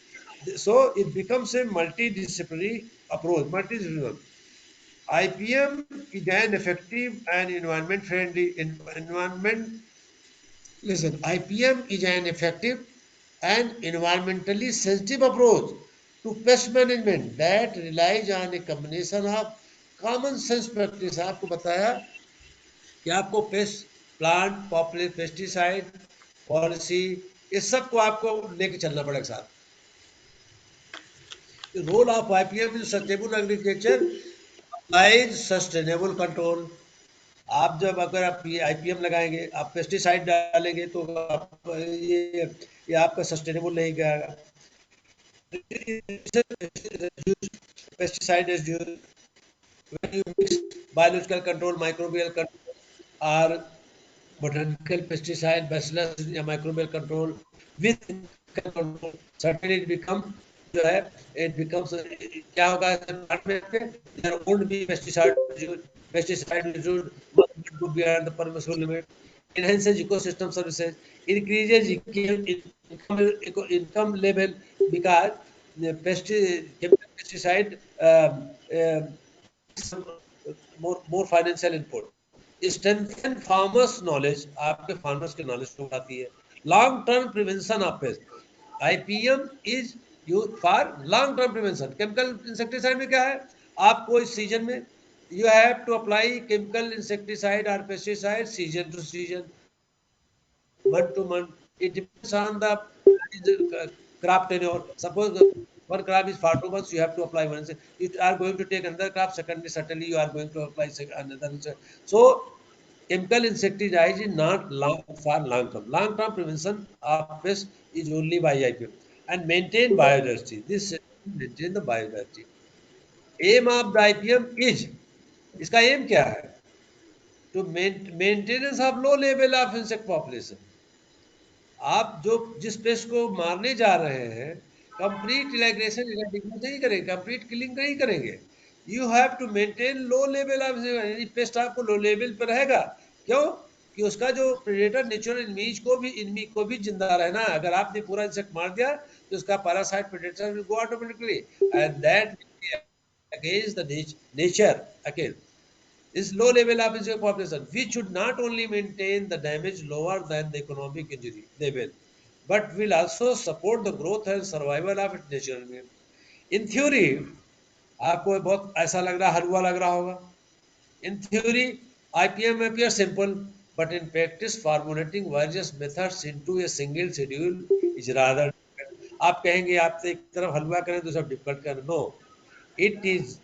so it becomes a multidisciplinary approach. Multidisciplinary. IPM is an effective and environment friendly environment. Listen, IPM is an effective and environmentally sensitive approach to pest management that relies on a combination of common sense practice. आपको बताया कि आपको pest plant populate pesticide policy ये सबको आपको लेके चलना पड़ेगा साथ. Role of IPM in sustainable agriculture lies sustainable control. आप जब अगर आप ये आईपीएम लगाएंगे, आप पेस्टिसाइड डालेंगे तो आप ये आपका सस्टेनेबल नहीं गया. Pesticide is used when you mix biological control, microbial control, or botanical pesticide, bacillus या microbial control with chemical control, certainly it become जो है it becomes क्या होगा there won't be pesticide used could be at the permissible limit, enhances ecosystem services, increases income level because the chemical pesticide more financial input. Strengthen farmers knowledge, आपके farmers के knowledge को बढ़ाती है. Long term prevention of pest. IPM is used for long term prevention. Chemical insecticide में क्या है, आपको इस सीजन में you have to apply chemical insecticide or pesticide season to season, month to month. It depends on the crop tenure. Suppose one crop is for 2 months, you have to apply once. You are going to take another crop, secondly, certainly you are going to apply another. So chemical insecticide is not long, for long term. Long term prevention of pest is only by IPM and maintain biodiversity. This maintain the biodiversity. Aim of the IPM is, इसका aim क्या है? To maintenance of low level of insect population. आप जो जिस paste को मारने जा रहे हैं, कंप्लीट इलेग्रेशन नहीं करेंगे, कंप्लीट किलिंग नहीं करेंगे. You have to maintain low level of, यानी पेस्ट आपको लो लेवल पर रहेगा. क्यों? कि उसका जो प्रेडेटर नेचुरल इनमी को भी जिंदा रहना है. अगर आपने पूरा इंसेक्ट मार दिया तो उसका parasite predator will go automatically and that against the nature again. Is low level of insect population, which should not only maintain the damage lower than the economic injury level, but will also support the growth and survival of its natural environment. In theory, आपको बहुत ऐसा लग रहा, हलवा लग रहा होगा. In theory, IPM appears simple, but in practice, formulating various methods into a single schedule is rather difficult. आप कहेंगे आप एक तरफ हलवा करें तो सब डिफिकल्ट करें. No, it is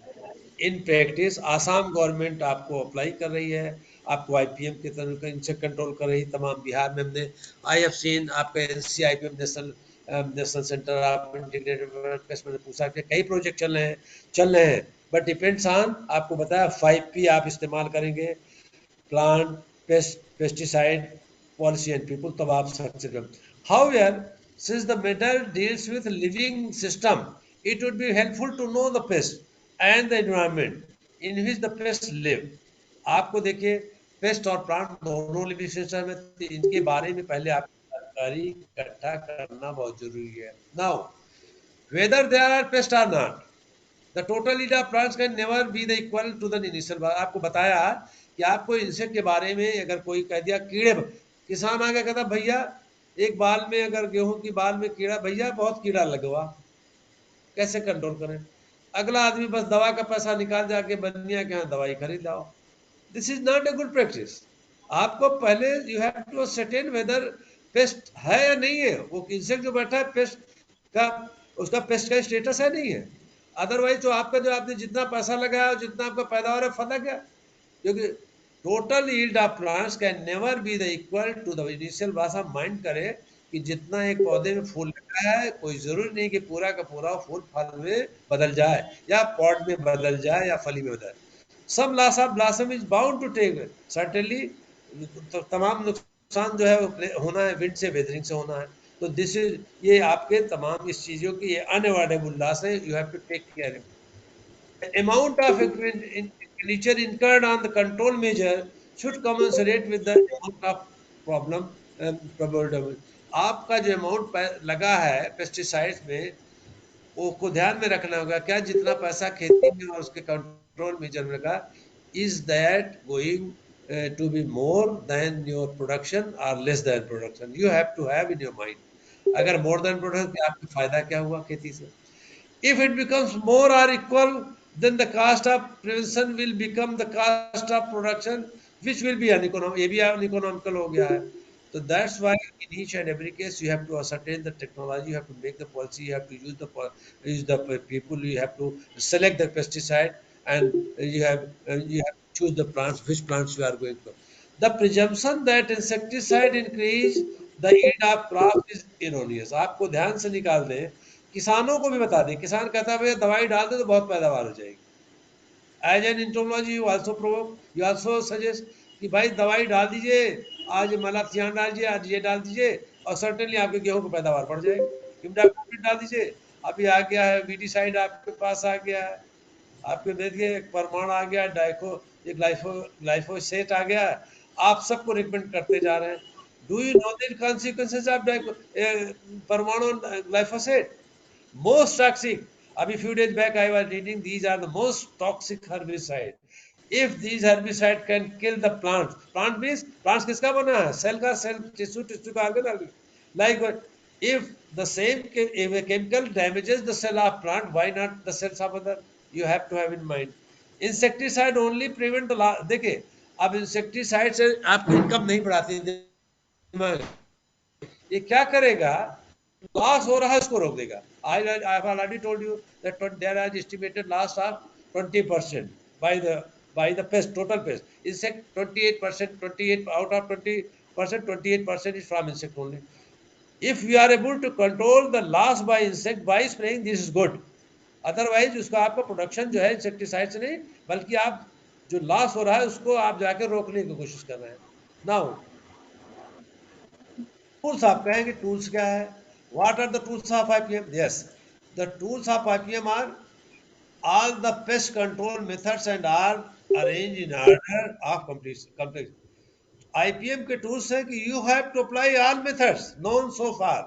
in practice. Assam government आपको अप्लाई कर रही है, आपको आईपीएम के तरह इंसेक्ट कंट्रोल कर रही है. तमाम बिहार में हमने आई हैव सीन आपका NCIPM national centre of integrated pest मैंने पूछा कि कई प्रोजेक्ट चल रहे हैं. बट डिपेंड्स ऑन, आपको बताया 5P आप इस्तेमाल करेंगे, plant, pesticide, policy and people, तब आप सक्सेस कर. However, since the matter deals with living system, it would be helpful to know the pest and the environment in which the pests live. आपको देखिए paste और plant दोनों living system में, इनके बारे में पहले आपको जानकारी इकट्ठा करना बहुत जरूरी है. Now whether there are pests or not, the total yield of plants can never be the equal to the initial. आपको बताया कि आपको इंसेक्ट के बारे में अगर कोई कह दिया कीड़े, किसान आगे कहता भैया एक बाल में अगर गेहूं की बाल में कीड़ा, भैया बहुत कीड़ा लगवा, कैसे कंट्रोल करें? अगला आदमी बस दवा का पैसा निकाल जाके बनिया के यहाँ दवाई खरीद लाओ. This is not a good practice. आपको पहले you have to certain whether pest है या नहीं है. वो इंसेक्ट जो बैठा है पेस्ट का, उसका पेस्ट का स्टेटस है नहीं है. अदरवाइज तो आपका जो आपने जितना पैसा लगाया और जितना आपका पैदावार है फला गया. क्योंकि total yield of plants can never be the equal to the initial. भाषा माइंड करे कि जितना एक पौधे में फूल लगा है, कोई जरूरी नहीं कि पूरा का पूरा फूल फल में बदल जाए या पॉट में बदल जाए या फली में बदल जाए. Some loss of blossom is bound to take certainly. तो तमाम नुकसान जो है वो होना है, विंड से, वेदरिंग से होना है. तो दिस इज, ये आपके तमाम इस चीजों की ये अनअवॉइडेबल लॉस है. You have to take care. Amount of expenditure incurred on the control measure should commensurate with the amount of problem probable. आपका जो अमाउंट लगा है पेस्टिसाइड्स में, वो को ध्यान में रखना होगा. क्या जितना पैसा खेती में और उसके कंट्रोल मेजर में लगा, is that going to be more than your production or less than production. You have to have in your mind. अगर मोर देन प्रोडक्शन, आपको फायदा क्या हुआ खेती से? If it becomes more or equal, then the cost of prevention will become the cost of production, which will be uneconomical. ये भी uneconomical हो गया है. So that's why in each and every case you have to ascertain the technology, you have to make the policy, you have to use the people, you have to select the pesticide, and you have to choose the plants, which plants you are going to. The presumption that insecticide increase the yield of crops is erroneous. आपको ध्यान से निकाल दें, किसानों को भी बता दें. किसान कहता है भैया दवाई डाल दे तो बहुत पैदावार हो जाएगी. As an entomology you also provoke, you also suggest कि भाई दवाई डाल दीजिए, आज मलाथियान डाल दीजिए, आज ये डाल दीजिए, और सर्टेनली आपके गेहूं की पैदावार बढ़ जाएगी. इमिडाक्लोप्रिड डाल दीजिए. अभी आ गया है वीडीसाइड, आपके पास आ गया है, आपके देखिए परमाणु आ गया, डाइको, ये ग्लाइफोसेट आ गया. आप सबको रिकमेंड करते जा रहे हैं. Do you know the consequences of परमाणु glyphosate? Most toxic. Abhi few days back I was reading, these are the most toxic herbicide. If these herbicide can kill the plants, plant means plants किसका बना है? Cell का, cell tissue का organ. Like if the same if a chemical damages the cell of plant, why not the cells of other? You have to have in mind. Insecticide only prevent the, देखिए अब insecticide से आपको income नहीं बढ़ाती दिमाग, ये क्या करेगा, लॉस हो रहा है उसको रोक देगा। I have already told you that there are estimated loss of 20% by the pest, total pest insect 28%, 28 out of 20%, 28% is from insect only. If we are able to control the loss by insect by spraying, this is good. Otherwise उसका आपका production जो है insecticide से नहीं, बल्कि आप जो loss हो रहा है उसको आप जाके रोकने की कोशिश कर रहे हैं। नाउ टूल्स, आप कहेंगे टूल्स क्या है, what are the tools of IPM? Yes, the tools of IPM are all the pest control methods and are arranged in order of complex. IPM के टूल्स है कि you have to apply all methods known so far,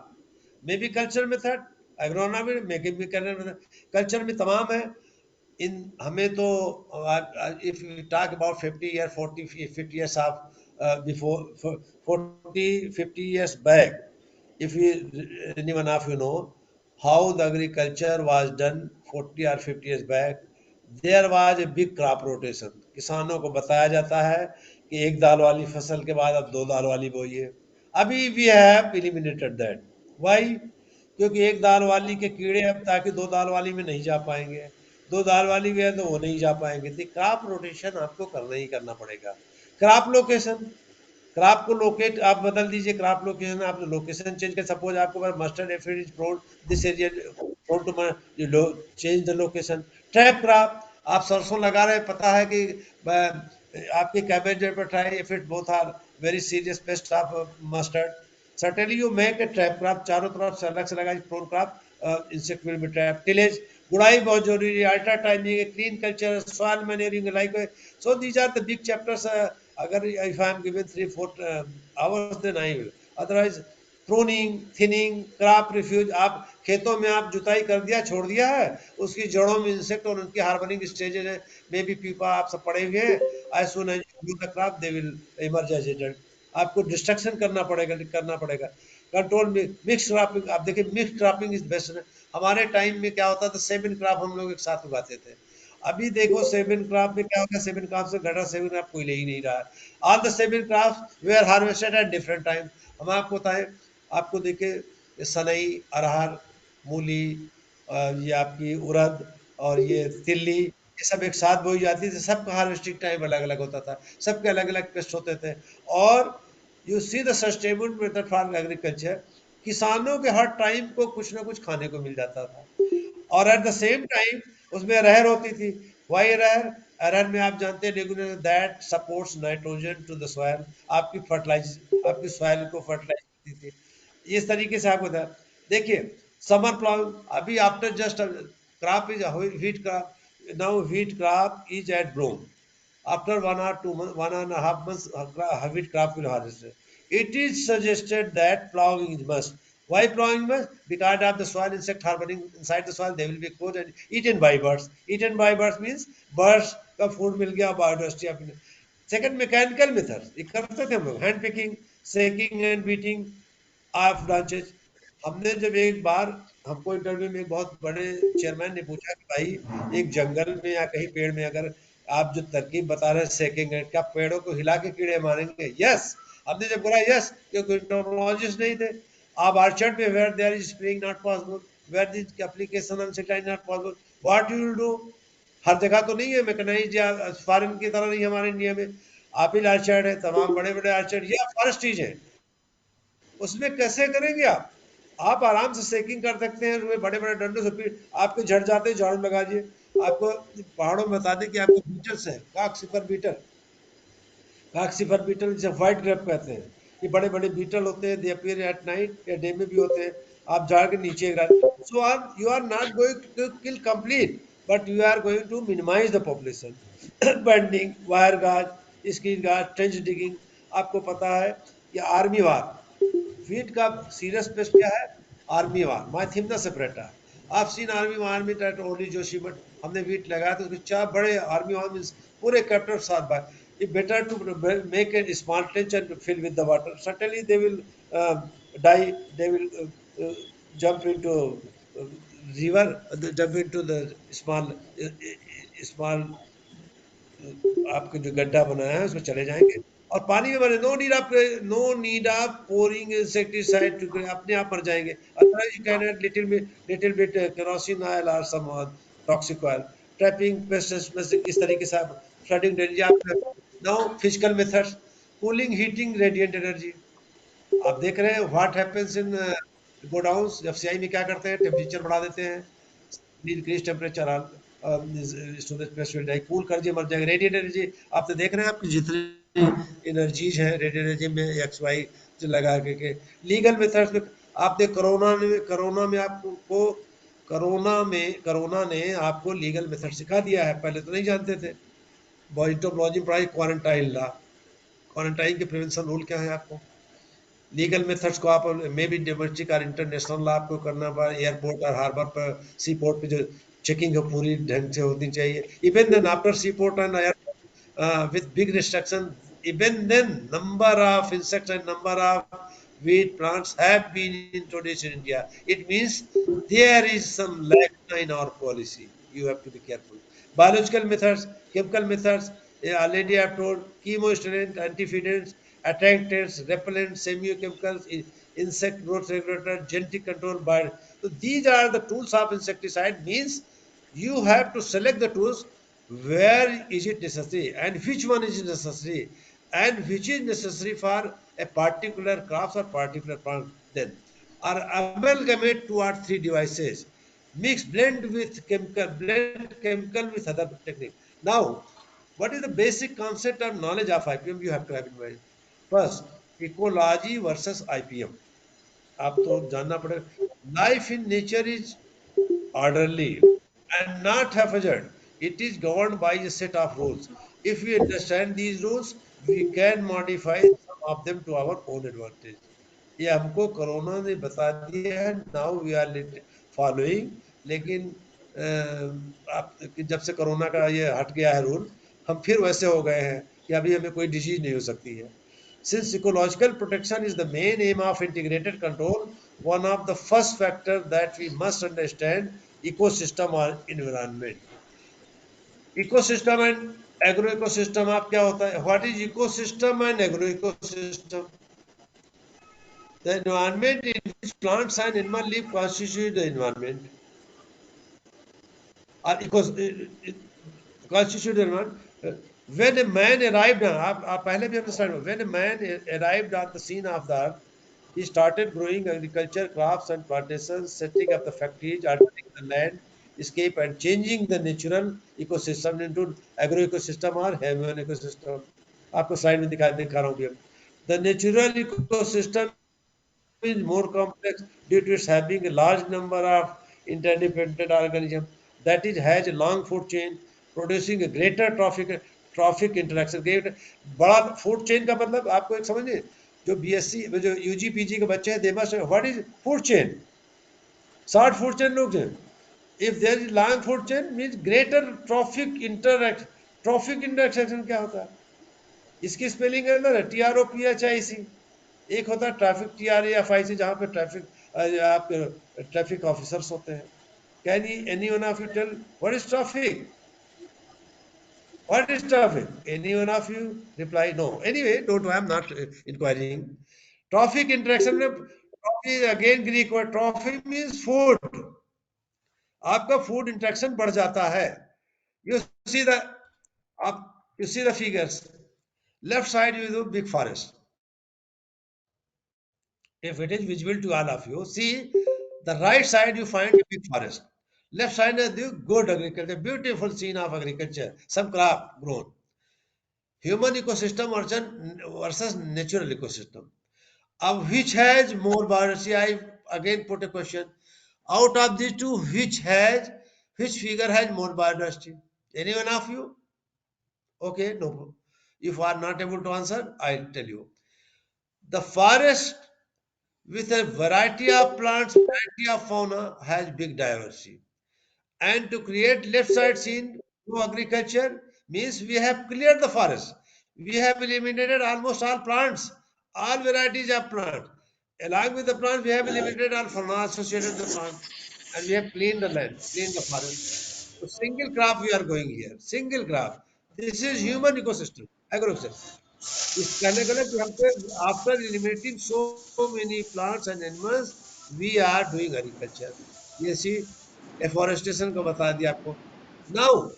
may be culture method, agronomy में culture में तमाम है। इन हमें तो if you talk about 50 year 40 50 years of before 40 50 years back, if you anyone of you know how the agriculture was done 40 or 50 years back, there was a big crop rotation. किसानों को बताया जाता है कि एक दाल वाली फसल के बाद अब दो दाल वाली बोइए। अभी we have eliminated that. Why? क्योंकि एक दाल वाली के कीड़े अब ताकि दो दाल वाली में नहीं जा पाएंगे, दो दाल वाली भी है तो वो नहीं जा पाएंगे, तो क्रॉप रोटेशन आपको करना ही करना पड़ेगा। क्रॉप लोकेशन, क्रॉप को लोकेट आप बदल दीजिए, क्रॉप लोकेशन आप लोकेशन चेंज कर, सपोज आपको mustard aphid is prone this area prone to change the location. Trap crop, आप सरसों लगा रहे हैं, पता है कि आपके कैबेज पर try aphid both are very serious pest of mustard, certainly you make a trap crop, चारों तरफ से अलग से लगा prone crop, insect will be trapped. Tillage, गुड़ाई बहुत जरूरी है, ultra timing, clean culture, soil manuring, like so these are the big chapters. अगर if I am given 3-4 hours then I will, otherwise pruning, thinning, crop refuse, आप खेतों में आप जुताई कर दिया छोड़ दिया है, उसकी जड़ों में इंसेक्ट और उनकी हार्बरिंग स्टेजेस है, मे बी पीपा आप सब पढ़े हुए हैं, as soon as you the crop they will emerge as agent, आपको डिस्ट्रक्शन करना पड़ेगा। कंट्रोल में मिक्स क्रॉपिंग, आप देखिए मिक्स क्रॉपिंग इज बेस्ट। हमारे टाइम में क्या होता था, 7 क्रॉप हम लोग एक साथ उगाते थे। अभी देखो 7 क्रॉप में क्या हो गया, 7 क्रॉप से घटा 7 क्रॉप कोई ले ही नहीं रहा है। All the 7 crop we are harvested at different time. हम आपको बताएं, आपको देखिए सनई, अरहर, मूली, ये आपकी उड़द और ये तिल्ली, ये सब एक साथ बोई जाती थी, सबका हार्वेस्टिंग टाइम अलग अलग होता था, सबके अलग अलग पेस्ट होते थे। और you see the sustainable method for agriculture, किसानों के हर टाइम को कुछ ना कुछ खाने को मिल जाता था, और एट द सेम टाइम उसमें अरहर होती थी। वाई अरहर? अरहर में आप जानते हैं regular that supports nitrogen to the soil, आपकी फर्टिलाइज, आपकी सॉइल को फर्टिलाइज करती थी। इस तरीके से आपको देखिए समर प्लाउ, अभी after just crop is wheat crop, now wheat crop is at bloom, after 1 or 2 months, 1.5 months, wheat crop will harvest. It is suggested that plowing is must. Why plowing must? Because of the soil insect harboring inside the soil, they will be caught and eaten by birds. Eaten by birds means birds का food मिल गया, biodiversity अपने। Second, mechanical methods, ये करते थे हम लोग, hand picking, shaking and beating of branches. हमने जब एक बार, हमको इंटरव्यू में एक बहुत बड़े चेयरमैन ने पूछा कि भाई एक जंगल में या कहीं पेड़ में अगर आप जो तरकीब बता रहे हैं सेकेंगे, क्या पेड़ों को हिला के कीड़े मारेंगे? यस। हमने जब बोला यस, क्योंकि टेक्नोलॉजिस्ट नहीं थे। आप आर्चर्ड में where there is spraying not possible, where this application on satellite not possible, what you will do? हर जगह तो नहीं है मैकेनाइज या फॉरेन की तरह नहीं, हमारे इंडिया में आपिल आर्चर्ड है, तमाम बड़े बड़े आर्चर्ड या फॉरेस्ट्रीज है, उसमें कैसे करेंगे आप? आप आराम से सेकिंग कर सकते हैं, उसमें बड़े बड़े डंडों से फिर आपके झड़ जाते हैं, झाड़ू लगा दिए। आपको पहाड़ों में बता दें कि आपको बीटल्स है, काकसिफर बीटल, काकसिफर बीटल जिसे व्हाइट ग्रेप कहते हैं, ये बड़े बड़े बीटल होते हैं, दे अपीयर एट नाइट या डे में भी होते हैं, आप झाड़ के नीचे so are you are not going to kill complete, but you are going to minimize the population. Banding, wire gauze, screen gauze, trench digging. आपको पता है कि आर्मी वार, वीट का सीरियस पेस्ट क्या है? आर्मी वार, माइथिमना सेपरेटा। आप सीन आर्मी वार में only Joshi, but हमने वीट लगाया तो उसके 4 बड़े आर्मी वार मींस पूरे कैप्टर साथ बार। It better to make a small trench and fill with the water. Certainly they will die. They will jump into uh, river, jump into the small आपके जो गड्ढा बनाया है उसमें चले जाएंगे और पानी में मरे। No need of pouring insecticide to, अपने आप मर जाएंगे। Otherwise you can add little bit kerosene oil और some toxic oil, trapping pest, इस तरीके से आप फ्लडिंग ड्रेनेज आप। Now physical methods, cooling, heating, radiant energy. आप देख रहे हैं व्हाट हैपेंस इन गोडाउन्स, जब सीआई में क्या करते हैं, टेम्परेचर बढ़ा देते हैं, increase temperature storage press will die, cool कर दिए मर जाएंगे। रेडिएंट एनर्जी आप तो देख रहे हैं, आपकी जितनी एनर्जीज है रेडिएंट एनर्जी में एक्स वाई जो लगा के। लीगल मेथड्स में आप देख, कोरोना ने आपको लीगल मेथड सिखा दिया है, पहले तो नहीं जानते थे। बॉइटोलॉजी पढ़ाई, क्वारंटाइन ला, क्वारंटाइन के प्रिवेंशन रूल क्या है आपको। लीगल मेथड्स को आप मे बी डोमेस्टिक और इंटरनेशनल लॉ आपको करना पड़ा, एयरपोर्ट और हार्बर पर, सी पोर्ट पे जो चेकिंग है पूरी ढंग से होनी चाहिए। Even then after sea port and airport with big restriction, even then number of insects and number of weed plants have been introduced in India. It means there is some lack in our policy. You have to be careful. Biological methods, chemical methods, already I have told, chemostimulants, antifeedants, attractants, repellents, semiochemicals, insect growth regulator, genetic control by. So these are the tools of insecticide. Means you have to select the tools, where is it necessary and which one is necessary and which is necessary for a particular crops or particular plant. Then or amalgamate two or three devices, mix, blend chemical with other technique. Now, what is the basic concept of knowledge of IPM you have to have in mind? First, ecology versus IPM. आप तो जानना पड़ेगा। Life in nature is orderly and not haphazard. It is governed by a set of rules. If we understand these rules, we can modify some of them to our own advantage. ये हमको corona ने बता दिया है, now we are following. लेकिन आप कि जब से कोरोना का ये हट गया है रूल, हम फिर वैसे हो गए हैं कि अभी हमें कोई डिजीज नहीं हो सकती है। Since ecological protection is the main aim of integrated control, one of the first factors that we must understand ecosystem or environment. Ecosystem and agroecosystem आप क्या होता है? What is ecosystem and agroecosystem? The environment in which plants and animals live constitute the environment. Or constitute the environment. When a man arrived, आप पहले भी हमने start, when a man arrived on the scene of the earth, he started growing agriculture, crops and plantations, setting up the factories, altering the landscape and changing the natural ecosystem into agroecosystem or human ecosystem. आपको slide में दिखा रहा हूँ अभी। The natural ecosystem is more complex due to its having a large number of interdependent organisms, that is has a long food chain producing a greater trophic interaction। बड़ा food chain का मतलब आपको एक समझिए, जो बीएससी जो UG PG के बच्चे हैं, they must what is food chain, short food chain लोग हैं। If there is long food chain means greater trophic interaction क्या होता है, इसकी स्पेलिंग अंदर है TROPHIC। एक होता है ट्रैफिक TRAFIC, जहां पे आप ट्रैफिक ऑफिसर्स होते हैं। Can any one of you tell what is traffic? What is traffic? Any one of you reply no. Anyway, don't, I am not inquiring. Traffic interaction में trophy is again Greek word. Trophy means food. आपका food interaction बढ़ जाता है। You see the you see the figures. Left side you do big forest. If it is visible to all of you, see the right side you find a big forest. Left side is the good agriculture, beautiful scene of agriculture, some crop grown. Human ecosystem versus natural ecosystem. Which has more biodiversity? I again put a question. Out of these two, which figure has more biodiversity? Any one of you? Okay, no. If you are not able to answer, I'll tell you. The forest with a variety of plants, variety of fauna has big diversity. And to create left side scene through agriculture means we have cleared the forest. We have eliminated almost all plants, all varieties of plant. Along with the plant, we have eliminated all fauna associated with the plant, and we have cleaned the land, cleaned the forest. So single crop we are going here, single crop. This is human ecosystem, agro-ecosystem. इस कहने का कि हमको after eliminating so many plants and animals, we are doing agriculture. ये सी afforestation को बता दिया आपको. Now,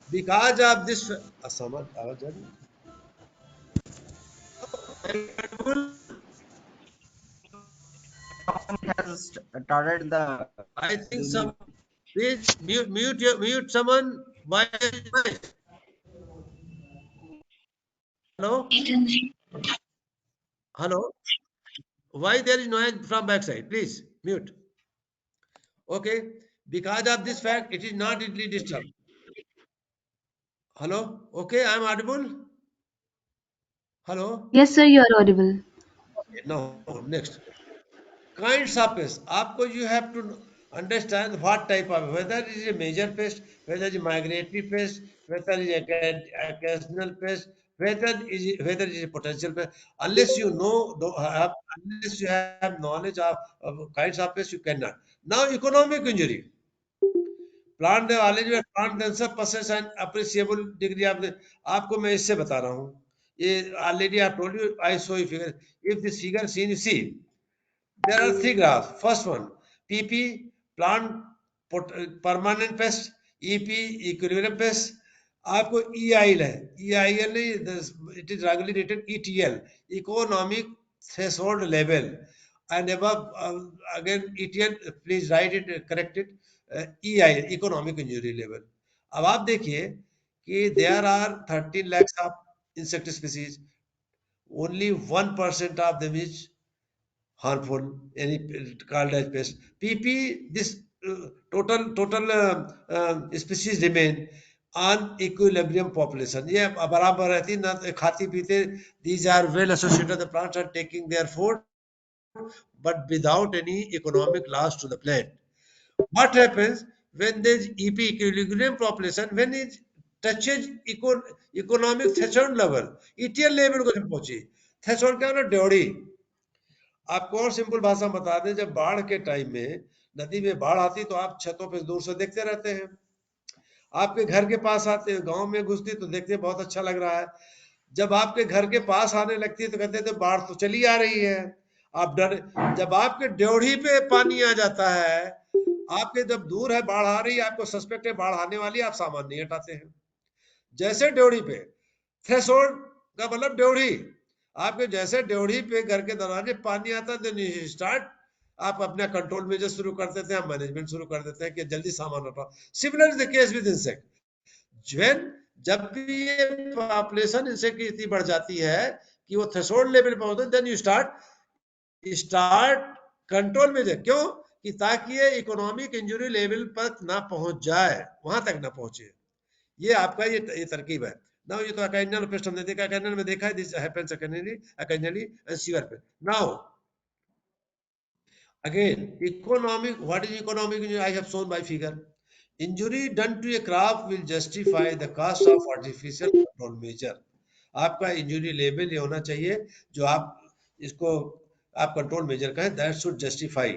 because of this, असमझ आवाज जा रही है? Has started the I think some. Please mute someone. Why there is noise? Hello? Hello? Why there is noise from backside? Please mute. Okay. Because of this fact, it is not easily disturbed. Hello? Okay, I am audible. Hello? Yes, sir, you are audible. Okay, now, next. Kinds of pests. Aapko you have to understand what type of, whether it is a major pest, whether it is a migratory pest, whether it is occasional pest, whether it is a potential pest. Unless you know, unless you have knowledge of kinds of pests, you cannot. Now, economic injury. Plant वाले जो है plant denser passes and appreciable degree आपको मैं इससे बता रहा हूँ. ये already I told you. I show you figure. If this figure seen you see, there are three graphs. First one, PP, plant permanent pest, EP, equilibrium pest. आपको EIL है, EIL नहीं, it is regularly written ETL, economic threshold level, and above again ETL, please write it, correct it, EIL, economic injury level. अब आप देखिए कि there are 13 lakhs of insect species, only 1% of them is harmful, any called as pest. PP, this total species remain on equilibrium population. ये बराबर रहती ना, खाती पीते. These are well associated. The plants are taking their food, but without any economic loss to the plant. What happens when there is EP, equilibrium population, when it touches economic threshold level, ETL level को जब पहुंची, threshold क्या होना, ड्योड़ी. आपको और simple भाषा में बता दें, जब बाढ़ के टाइम में नदी में बाढ़ आती तो आप छतों पे दूर से देखते रहते हैं. आपके घर के पास आते, गांव में घुसती तो देखते बहुत अच्छा लग रहा है. जब आपके घर के पास आने लगती है तो कहते तो बाढ़ तो चली आ रही है. आप डर, जब आपके ड्योढ़ी पे पानी आ जाता है, आपके जब दूर है बाढ़ आ रही है, आपको सस्पेक्ट है बाढ़ आने वाली, आप सामान नहीं हटाते हैं. जैसे ड्योढ़ी पे थ्रेशोल्ड का मतलब ड्योढ़ी, आपके जैसे ड्योढ़ी पे घर के दरवाजे पानी आता है, देन स्टार्ट, आप अपना कंट्रोल मेजर शुरू कर देते हैं, आप मैनेजमेंट शुरू कर देते हैं कि जल्दी सामान हटाओ. Similar the case with insect. जब भी ये पॉपुलेशन इंसेक्ट की इतनी बढ़ जाती है कि वो थ्रेशोल्ड लेवल पे होता है, then you start control measure. क्यों? कि ताकि ये इकोनॉमिक इंजरी लेवल पर ना पहुंच जाए, वहां तक ना पहुंचे. ये आपका ये तरकीब है. Now ये तो occasional pest हमने देखा, occasional में देखा है, this happens occasionally and severe pest. Now again, economic, what is economic injury? I have shown by figure. Injury done to a crop will justify the cost of artificial control measure. आपका injury level ये होना चाहिए जो आप इसको आप control measure कहें, that should justify.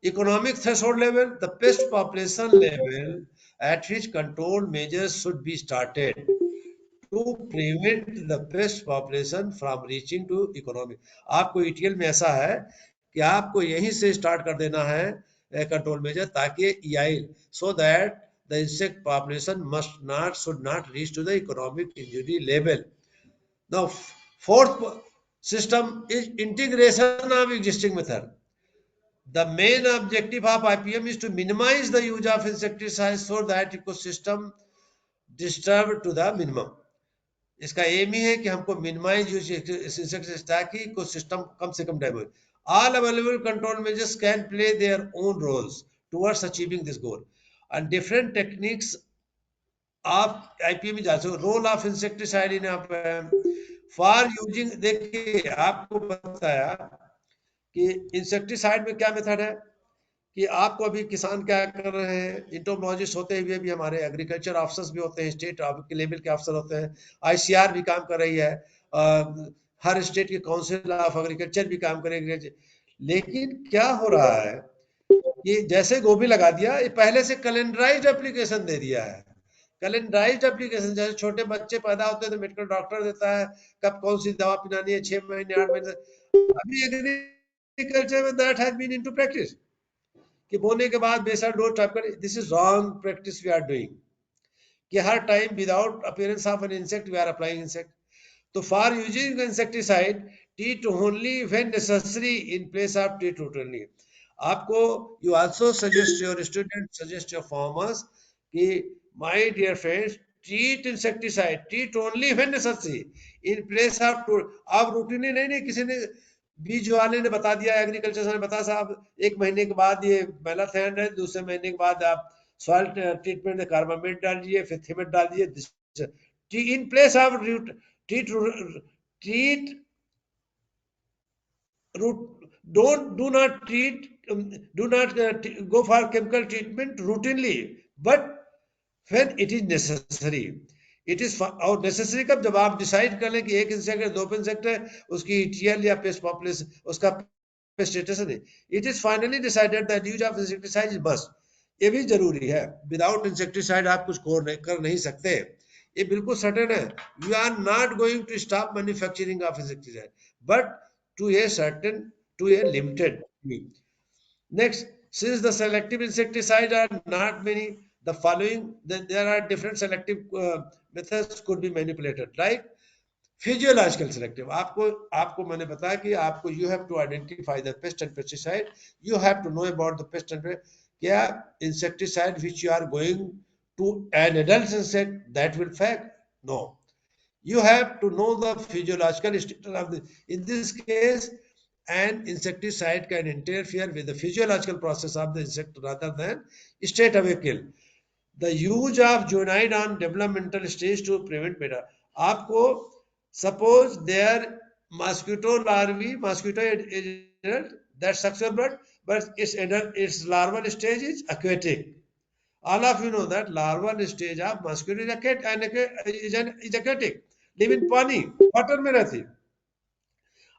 Economic threshold level, the pest population level at which control measures should be started to prevent the pest population from reaching to economic. आपको ETL में ऐसा है कि आपको यहीं से स्टार्ट कर देना है कंट्रोल मेजर, ताकि EIL, so that the insect population should not reach to the economic injury level. Now, fourth system is integration of existing method. The main objective of IPM is to minimize the use of insecticides so that ecosystem disturbed to the minimum. इसका aim ही है कि हमको minimize use insecticide ताकि ecosystem कम से कम damage. All available control measures can play their own roles towards achieving this goal and different techniques आप आईपीएम में जा सकते हो. Role of insecticide in for using, देखिए आपको बताया कि इंसेक्टिसाइड में क्या मेथड है कि आपको अभी किसान क्या कर रहे हैं, इंटोमोलॉजिस्ट होते हुए भी हमारे एग्रीकल्चर ऑफिसर्स भी होते हैं, स्टेट के लेवल के अफसर होते हैं, आईसीआर भी काम कर रही है, हर स्टेट की काउंसिल ऑफ एग्रीकल्चर भी काम करेगी. लेकिन क्या हो रहा है कि जैसे गोभी लगा दिया, ये पहले से कैलेंडराइज्ड एप्लीकेशन दे दिया है. कैलेंडराइज्ड एप्लीकेशन, जैसे छोटे बच्चे पैदा होते हैं तो मेडिकल डॉक्टर देता है कब कौन सी दवा पिलानी है, 6 महीने 8 महीने। अभी एग्रीकल्चर में that has been into practice कि बोने के बाद बेसल डोज टाइप कर, this is wrong practice we are doing कि हर time without appearance of an insect we are applying insect. तो for using insecticide treat only when necessary in place of treat routinely। आपको you also suggest your students, suggest your farmers कि my dear friends treat insecticide, treat only when necessary in place of आप routinely नहीं किसी ने बीज वाले ने बता दिया, एग्रीकल्चर ने बता साहब 1 महीने के बाद ये मेलाथेन है, दूसरे महीने के बाद आप सॉइल ट्रीटमेंट में कार्बामेट डाल दीजिए, फिर थिमेट डाल दीजिए। In place of treat do not treat do not go for chemical treatment routinely, but when it is necessary। It is और नेसेसरी कब, जब आप डिसाइड कर लें कि एक इंसेक्ट है, 2 इंसेक्ट है, उसकी टीएल या पेस्ट पॉपुलेशन, उसका पेस्ट स्टेटस है। It is finally decided that use of insecticide is must. ये भी जरूरी है, विदाउट इंसेक्टिसाइड आप कुछ कर नहीं सकते, ये बिल्कुल सर्टेन है। You are not going to stop manufacturing of insecticide, but to a certain, to a limited mean। Next, since the selective insecticides are not many, the following, then there are different selective methods could be manipulated, like physiological selective। आपको मैंने बताया कि आपको you have to identify the pest and pesticide, you have to know about the pest and क्या insecticide which you are going to an adult insect that will fact, no, you have to know the physiological structure of the, in this case an insecticide can interfere with the physiological process of the insect rather than straight away kill। the use of joinide on developmental stage to prevent better। आपको suppose there mosquito larvae, mosquito adult that sucks your blood, but its larval stage is aquatic। all of you know that larval stage of mosquito is aquatic, live in पानी, water में रहती।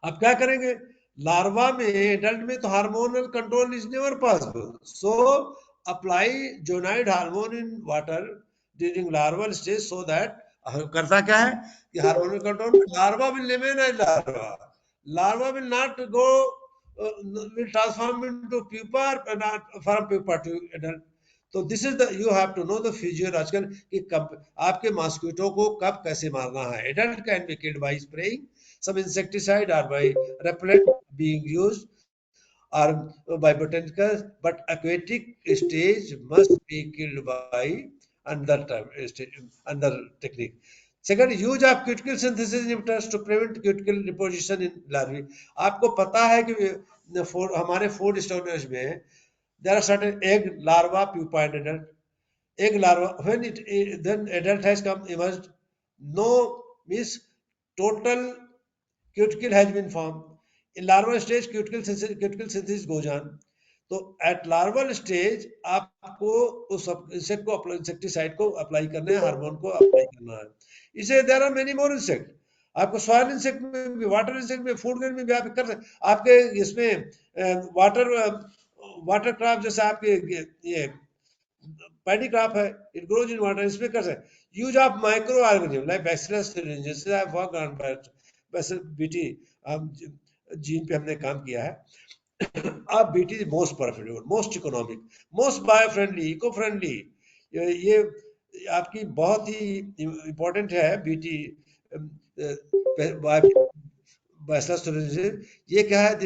अब क्या करेंगे, larva में, adult में तो hormonal control is never possible, so apply juvenoid hormone in water during larval stage, so that करता क्या है कि hormonal control, larva will remain as larva, larva will not go will transform into pupa, not from pupa to adult। तो this is the, you have to know the physiological कि कब आपके mosquito को कब कैसे मारना है। Adult can be killed by spraying some insecticide or by repellent being used or by botanicals, but aquatic stage must be killed by another time, another technique। Second, use of cuticle synthesis inhibitors to prevent cuticle deposition in larvae। आपको पता है कि हमारे food storage में there are certain egg, larva, pupa and adult। egg larva, when then adult has come emerged, no means total cuticle has been formed। in larval stage cuticle synthesis goes on। तो at larval stage आपको उस insect को insecticide को apply करना है, hormone को apply करना है। इसे there are many more insect, आपको सॉइल इंसेक्ट में भी, वाटर इंसेक्ट में, फूड ग्रेन में भी आप कर सकते। आपके इसमें वाटर क्रॉप जैसे आपके ये पैडी क्रॉप है, इट ग्रोज इन वाटर, इसमें कर सकते। Use of micro organism like bacillus thuringiensis, I have worked on bacillus BT, gene पे हमने काम किया है। अब BT is most profitable, most economic, most bio friendly, eco friendly, ये आपकी बहुत ही इंपॉर्टेंट है बीटी बैसिलस thuringiensis। ये क्या है,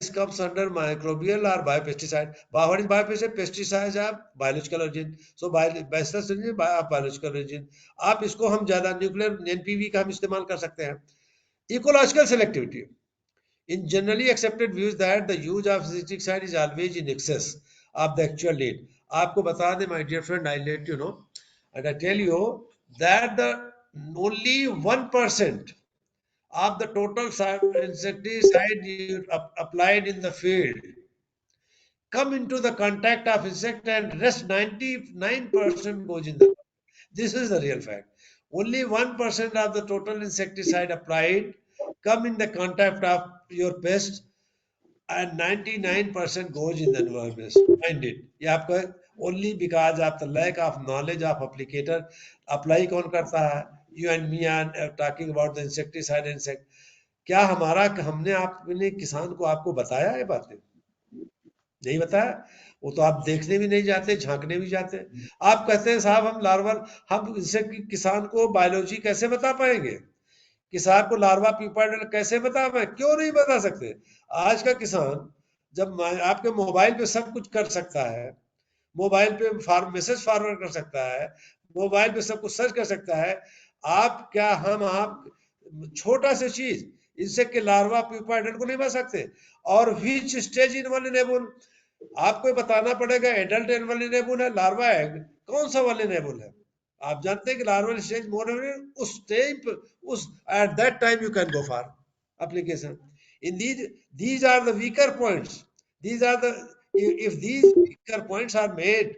this comes under microbial or biopesticide। What is biopesticide? Pesticides are biological origin, so bacillus origin biological origin। आप इसको हम ज्यादा न्यूक्लियर एनपीवी का हम इस्तेमाल कर सकते हैं। Ecological selectivity, in generally accepted views that the use of insecticide is always in excess of the actual need। आपको बता दें my dear friend, I let you know and I tell you that the only 1% of the total insecticide you applied in the field come into the contact of insect, and rest 99% goes in the, this is the real fact। only 1% of the total insecticide applied come in the contact of your pest and 99% goes in the environment। Mind it, ये आपका only because of the lack of knowledge of applicator. Apply कौन करता है? You and me are talking about the insecticide insect. क्या हमने आपने किसान को आपको बताया है बातें? नहीं बताया। वो तो आप देखने भी नहीं जाते, झांकने भी जाते। आप कहते हैं साहब हम लार्वल, हम इससे किसान को बायोलॉजी कैसे बता पाएंगे? किसान को लार्वा प्यूपाइडल कैसे बता पाए? क्यों नहीं बता सकते? आज का किसान जब आपके मोबाइल पे सब कुछ कर सकता है, मोबाइल पे मैसेज फॉरवर्ड कर सकता है, मोबाइल पे सब कुछ सर्च कर सकता है, आप क्या हम आप छोटा सा चीज इंसेक्ट के लार्वा प्यूपाइडल को नहीं बता सकते? और विच स्टेज इनवल्नरेबल आपको बताना पड़ेगा। एडल्ट इनवल्नरेबल है, लार्वा है, कौन सा वल्नरेबल है? आप जानते हैं कि लार्वल स्टेज मोर उस स्टेज उस at that time you can go for application. In these are the weaker points. These are the if these weaker points are made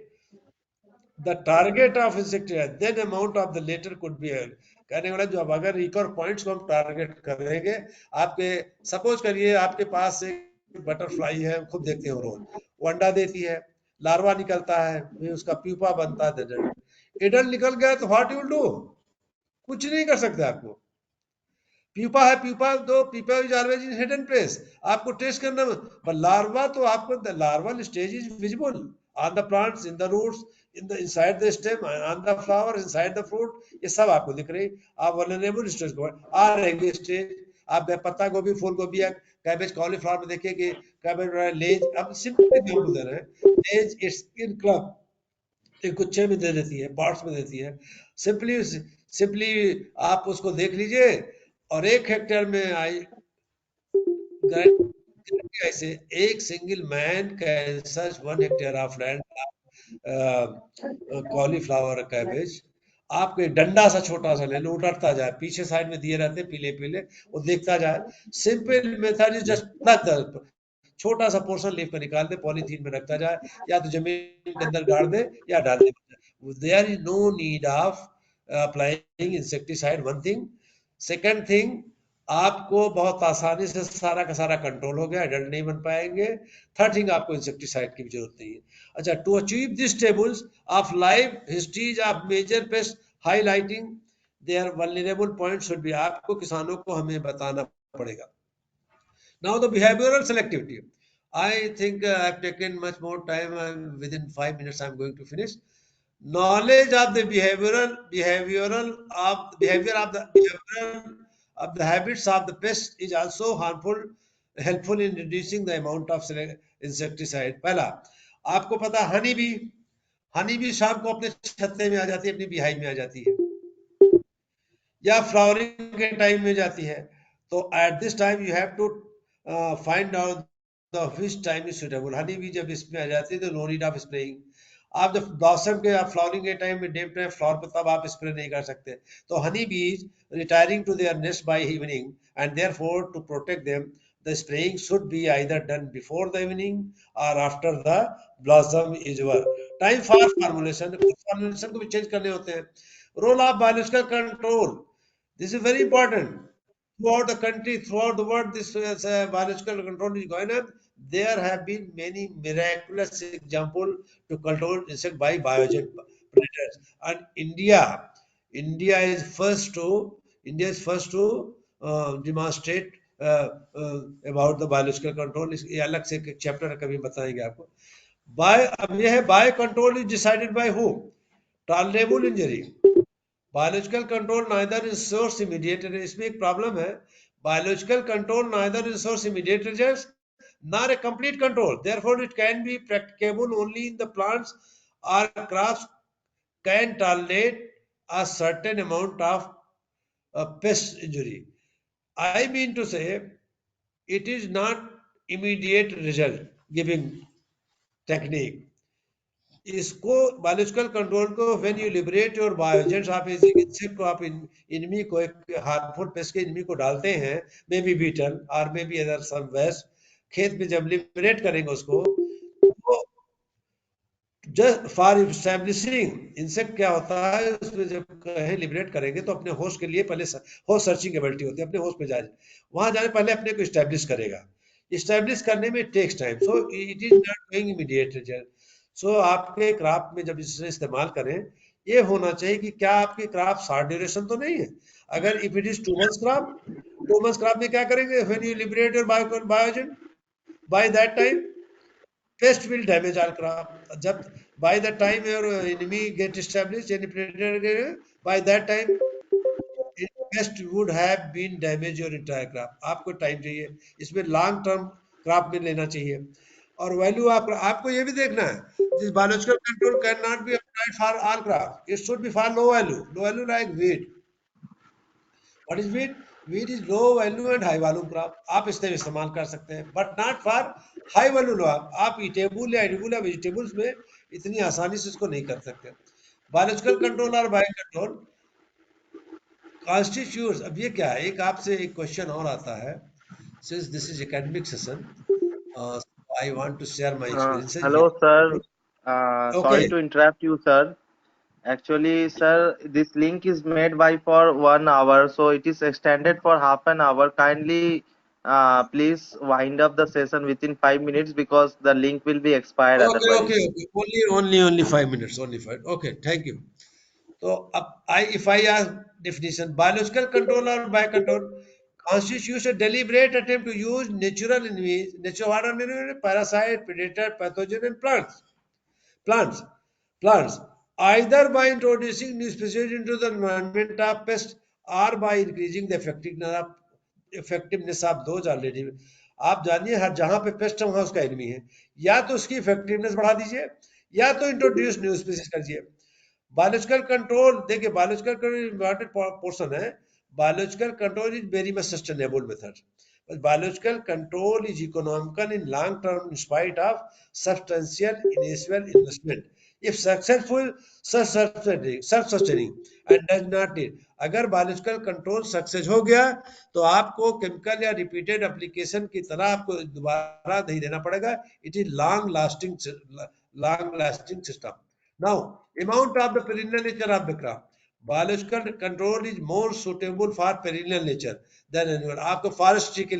the target of insecticide, then amount of the later could be held. कहने वाला जो अब अगर weaker points को हम target करेंगे, आपके suppose करिए आपके पास एक बटरफ्लाई है, खुद देखते हो रोज, वो अंडा देती है, लार्वा निकलता है, फिर उसका प्यूपा बनता है, एडल्ट निकल गया तो व्हाट यू डू? कुछ नहीं कर सकते आपको। प्यूपा है, प्यूपा दो, pupa is always in hidden place, आपको टेस्ट करना। पर लार्वा तो आपको the larval stage is visible on the plants, in the roots, in the inside the stem, on the flower, inside the fruit, ये सब आपको दिख रही। आप वल्नरेबल स्टेज को आ रहेंगे स्टेज, आप पत्ता गोभी, फूल गोभी या कैबेज कॉलीफ्लावर में देखिए कि कैबेज लेज, अब सिंपल एग्जांपल दे रहे हैं, लेज इट्स इन क्लब एक गुच्छे में दे देती है, पार्ट्स में देती है। सिंपली सिंपली आप उसको देख लीजिए, और 1 हेक्टेयर में आई ऐसे एक single man can search 1 hectare of land cauliflower cabbage. आपके डंडा सा छोटा सा ले लो, उतरता जाए, पीछे साइड में दिए रहते पीले पीले, वो देखता जाए। Simple method is just plug the छोटा सा पोर्शन लीफ का निकाल दे, पॉलीथीन में रखता जाए, या तो जमीन के अंदर गाड़ दे या डाल दे। There is no need of applying insecticide, one thing. Second thing, आपको बहुत आसानी से सारा का सारा कंट्रोल हो गया, एडल्ट नहीं बन पाएंगे। थर्ड थिंग, आपको इंसेक्टिसाइड की भी जरूरत नहीं है। अच्छा, to achieve this tables of live histories of major pest highlighting their vulnerable point should be, आपको किसानों को हमें बताना पड़ेगा। Now the behavioral selectivity. I think I've taken much more time. Within 5 minutes, I'm going to finish. Knowledge of the behavior of the habits of the pest is also helpful in reducing the amount of insecticide. पहला, आपको पता हनी भी शाम को अपने छत्ते में आ जाती है, अपनी बिहाई में आ जाती है, या फ्लावरिंग के टाइम में जाती है। तो at this time you have to find out the which time is suitable. Honey भी जब इसमें आ जाती है तो नो नीड ऑफ स्प्रेइंग। आप जब ब्लॉसम के फ्लावरिंग के टाइम में, डे टाइम फ्लावर पर, तब आप स्प्रे नहीं कर सकते। तो honey bees retiring to their nest by evening, and therefore to protect them the spraying should be either done before the evening or after the blossom is over. Time for formulation को भी change करने होते हैं। Role of biological control, this is very important. Throughout the country, throughout the world, this biological control is going on. There have been many miraculous examples to control insect by biogenic predators. And India is first to demonstrate about the biological control. ये अलग से एक chapter कभी बताएंगे आपको। अब यह है, bio control is decided by who? Tolerable injury. Biological control neither ensures immediate, इसमें एक प्रॉब्लम है। Biological control neither ensures immediate results nor a complete control. Therefore, it can be practicable only in the plants or crops can tolerate a certain amount of pest injury. I mean to say, it is not immediate result giving technique. इसको biological control को, when you liberate your बायोजेंट्स, आप insect को, आप enemy को, एक harmful paste के enemy को डालते हैं, मे बी बीटल और may be other some waste, खेत में जब लिबरेट करेंगे उसको, तो जस्ट फॉर एस्टैब्लिशिंग इंसेक्ट क्या होता है, उसमें जब कहीं लिबरेट करेंगे तो अपने होस्ट के लिए पहले होस्ट सर्चिंग एबिलिटी होती है, अपने होस्ट पे जाए, वहां जाने पहले अपने को इस्टेब्लिश करेगा। इस्टेब्लिश करने में takes time, so it is not going immediate result. So आपके क्राफ्ट में जब इसे इस्तेमाल करें, ये होना चाहिए कि क्या आपकी क्राफ्ट शॉर्ट ड्यूरेशन तो नहीं है। अगर if it is 2 months craft, 2 months craft में क्या करेंगे, when you liberate your Biogen, by that time pest will damage our crop. जब by the time your enemy get established, any predator, by that time pest would have been damage your entire crop. आपको time चाहिए, इसमें long term crop में लेना चाहिए। और value आपको ये भी देखना है, this biological control can not be applied for all crop, it should be for low value like wheat. What is wheat? Wheat is low value and high value crop, आप इसमें इस्तेमाल कर सकते हैं, but not for high value low. आप eatable या edible या vegetables में इतनी आसानी से इसको नहीं कर सकते। बायोलॉजिकल कंट्रोल और बायो कंट्रोल कॉन्स्टिट्यूट्स, अब ये क्या है, एक आपसे एक क्वेश्चन और आता है, since this is academic session, I want to share my experiences. Hello, sir. Okay, Sorry to interrupt you, sir. Actually, sir, this link is made by for 1 hour, so it is extended for half an hour. Kindly, please wind up the session within 5 minutes because the link will be expired okay, okay, otherwise. Okay, only 5 minutes, only 5, okay, thank you. तो अब I ask definition, biological control or biocontrol constitutes a deliberate attempt to use natural enemies, parasite, predator, pathogen, and plants, plants, either by introducing new species into the environment of pest or by increasing the effectiveness of those already। आप जानिए, हर जहां पे paste है वहां उसका enemy है, या तो उसकी इफेक्टिवनेस बढ़ा दीजिए या तो इंट्रोड्यूस न्यू स्पीसीज कर दीजिए। बायोलॉजिकल कंट्रोल, देखिए बायोलॉजिकल कंट्रोल इम्पोर्टेंट पोर्शन है। Biological control is very much sustainable method, but biological control is economical in long term in spite of substantial initial investment, if successful, self-sustaining and does not need। अगर biological control success हो गया तो आपको chemical या repeated application की तरह आपको दोबारा नहीं देना पड़ेगा। It is long lasting system. Now, amount of the perennial nature of the crop. Biological control is more suitable for perennial nature than annual। आपको फॉरेस्ट के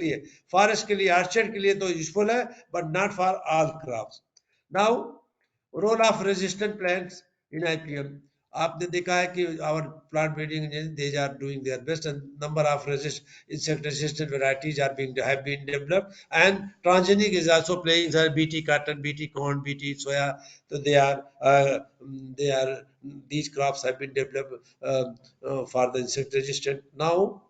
लिए आर्चर्ड के लिए तो यूजफुल है, but not for all crops. Now, role of resistant plants in IPM. आपने देखा है कि our plant breeding they are doing their best and number of insect resistant varieties are have been developed, and transgenic is also playing the bt cotton, bt corn, bt soya, so they are these crops have been developed for the insect resistant। Now,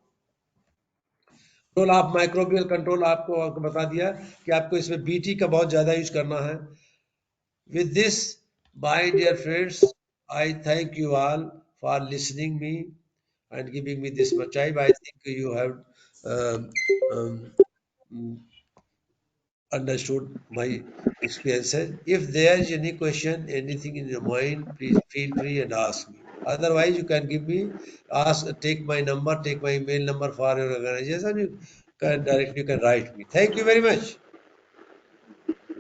role of microbial control आपको बता दिया कि आपको इसमें BT का बहुत ज्यादा use करना है। With this, my dear friends, I thank you all for listening me and giving me this much time। I think you have um, um, understood my experiences। If there is any question, anything in your mind, please feel free and ask me। Otherwise, you can give me, take my number, take my email number for your organization, you can directly, you can write me। Thank you very much।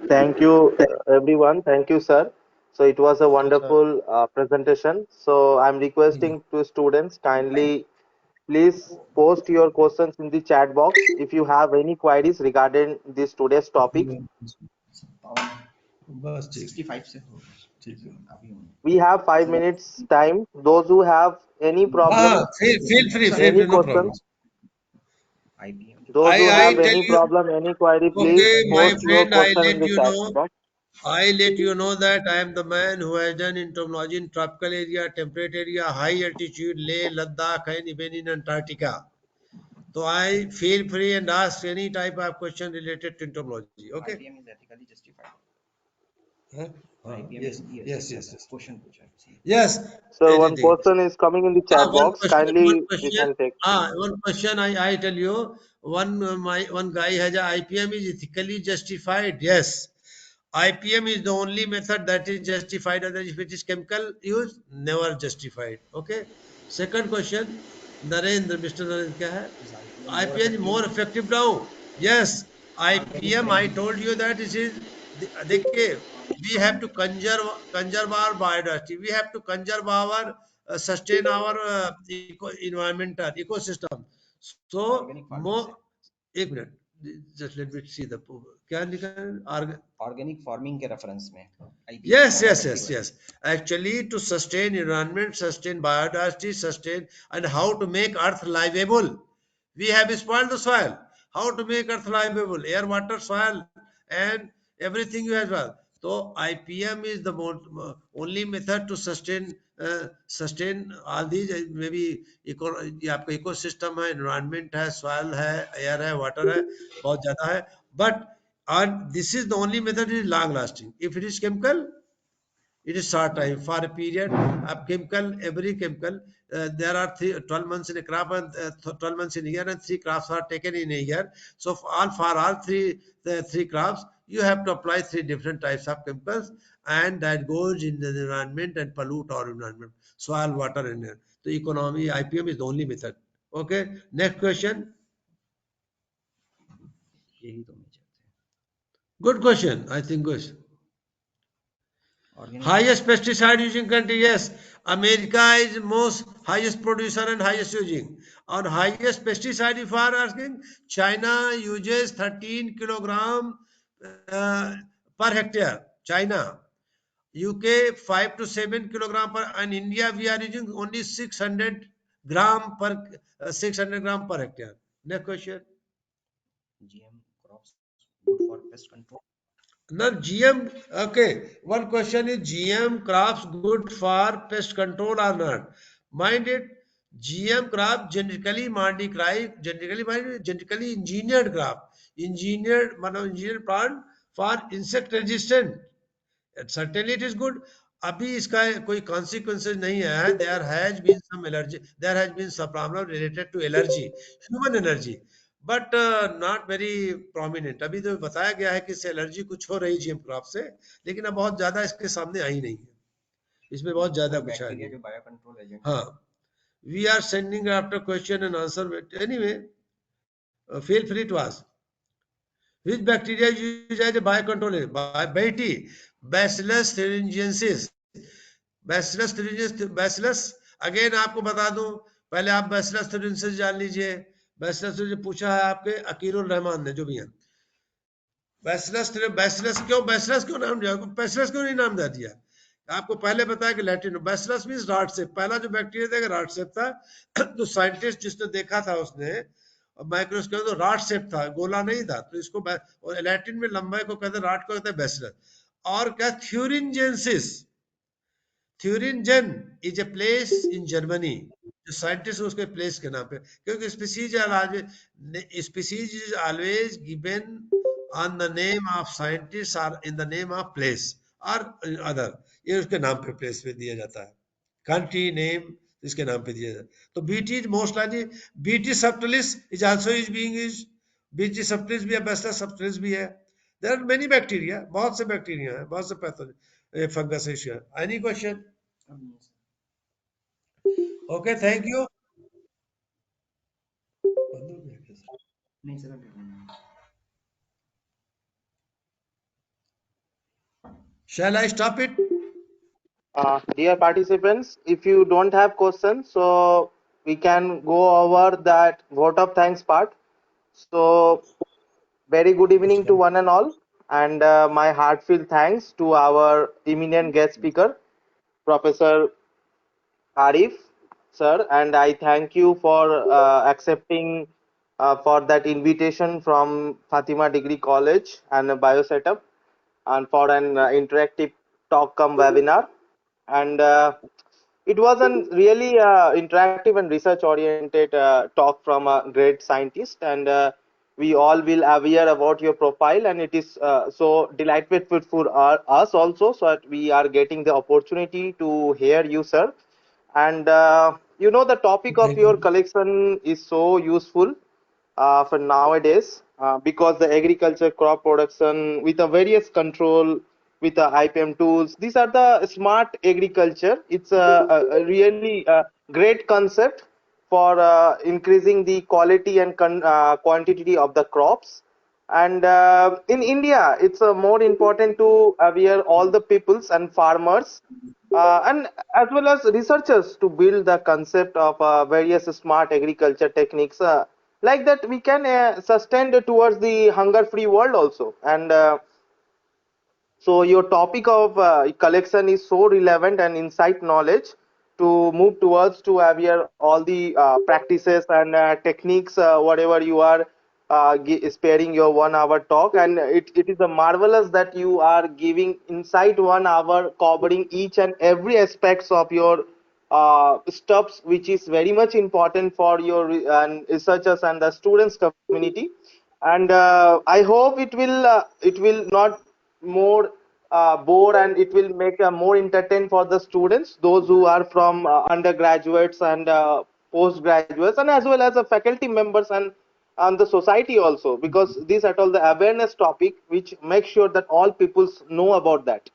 Thank you, everyone. Thank you, sir. So it was a Thank you, sir. wonderful presentation. So I'm Hmm. requesting to students kindly please post your questions in the chat box if you have any queries regarding this today's topic. बस ठीक। 65 से हो ठीक है अभी We have 5 minutes time. Those who have any हाँ, problem, feel free, any no problem। question, IBM जो those who I have tell any you, problem, any query, please okay, my post your friend, question in the chat box. I let you know that I am the man who has done entomology in tropical area, temperate area, high altitude, Leh, Ladakh, and even in Antarctica। So I feel free and ask any type of question related to entomology। Okay? IBM is ethically justified। Huh? IBM Yes, में yes। Question पूछा है किसी ने। Yes, So one anything। question is coming in the chat One box. question, one Kindly you question. can take. One question. I tell you, one guy has a IPM is ethically justified. Yes, IPM is the only method that is justified. Otherwise, if it is chemical use, never justified। Okay. Second question, Narendra, Mr. Narendra, क्या है? Is IPM is more effective now। Yes, IPM, I told you that this is, देखिए, we have to conserve our biodiversity, we have to conserve our sustain our environmental ecosystem। So organic farming more, से एक minute, just let me see the क्या लिखा है organic farming के reference में yes actually to sustain environment, sustain biodiversity, sustain and how to make earth livable. We have spoiled the soil. How to make earth livable, air, water, soil and everything you as well. So IPM is the only method to sustain all these. Maybe ये आपका ecosystem है, environment है, soil है, air है, water है, बहुत ज्यादा है, but and this is the only method is long lasting. If it is chemical, it is short time for a period of chemical. Every chemical, there are 12 months in a crop and 12 months in a year, and 3 crops are taken in a year. So for all three crops, you have to apply 3 different types of chemicals, and that goes in the environment and pollute our environment, soil, water, and air. The economy IPM is the only method. Okay, next question. यही तो major थे Good question. I think good. Organic Highest pesticide using country, yes. America is most highest producer and highest using. On highest pesticide, if you are asking, China uses 13 kilogram per hectare. China. UK 5 to 7 kilogram per, and India we are using only 600 gram per 600 gram per hectare. Next question. GM crops good for pest control Now GM, okay. One question is GM crops good for pest control or not? Mind it, GM crop genetically modified, genetically engineered crop, engineered plant for insect resistant. Certainly it is good. अभी इसका कोई consequences नहीं है. There has been some allergy. There has been some problem related to allergy, human allergy, but not very prominent. अभी तो बताया गया है कि इससे एलर्जी कुछ हो रही जीएम क्रॉप से, लेकिन अब बहुत ज्यादा इसके सामने आई नहीं है. इसमें बहुत ज्यादा कुछ है बैक्टीरिया नहीं. जो बायो कंट्रोल एजेंट हाँ, we are sending after question and answer. Anyway, feel free to ask. Which bacteria is used as a biocontrol? Bacteria, Bacillus thuringiensis. Bacillus again आपको बता दूं, पहले आप Bacillus thuringiensis जान लीजिए. Bacillus पूछा है आपके अकीरुल रहमान ने, जो भी है. Bacillus क्यों नाम दिया? Bacillus क्यों नहीं नाम दिया? आपको पहले बताया कि Latin. Bacillus means rod shape. पहला जो बैक्टीरिया था रॉड शेप था. तो साइंटिस्ट जिसने देखा था उसने माइक्रोस्कोप तो रॉड शेप था, गोला नहीं था, तो इसको लैटिन में लंबाई को कहते हैं, रॉड को कहते हैं बैसिलस. और क्या thuringiensis. Thuringia is a place in Germany. जो साइंटिस्ट उसके प्लेस के नाम पे, क्योंकि species is always given on the name of scientist or in the name of place or other. ये उसके नाम पे प्लेस पे दिया जाता है. कंट्री नेम इसके नाम पे दिया जाता है. तो BT is most likely BT subtilis is also is being used. BT subtilis भी है, बैसिलस सबटिलिस भी है. देयर आर मेनी बैक्टीरिया, बहुत से बैक्टीरिया हैं, बहुत से पैथोजन फंगस इश्यू है. Any question? Okay, thank you. नहीं सर अभी नहीं. Shall I stop it? Dear participants, if you don't have questions, so we can go over that vote of thanks part. So, very good evening to one and all, and my heartfelt thanks to our eminent guest speaker, Professor Arif, sir, and I thank you for accepting for that invitation from Fatima Degree College and Biosetup, and for an interactive talk come webinar. And it was a really interactive and research oriented talk from a great scientist, and we all will aware about your profile, and it is so delightful for us also, so that we are getting the opportunity to hear you, sir. And the topic of Thank your you. collection is so useful for nowadays, because the agriculture crop production with a various control with the IPM tools, these are the smart agriculture. It's a really great concept for increasing the quality and quantity of the crops. And in India, it's more important to aware all the peoples and farmers, and as well as researchers to build the concept of various smart agriculture techniques. like that we can sustain towards the hunger free world also. And so your topic of collection is so relevant and insight knowledge to move towards to have your all the practices and techniques, whatever you are sparing your 1 hour talk. And it is a marvelous that you are giving inside 1 hour covering each and every aspects of your stuffs, which is very much important for your and researchers and the students community. And I hope it will not more bore, and it will make more entertain for the students, those who are from undergraduates and postgraduates, and as well as the faculty members and the society also, because these are all the awareness topic which make sure that all peoples know about that.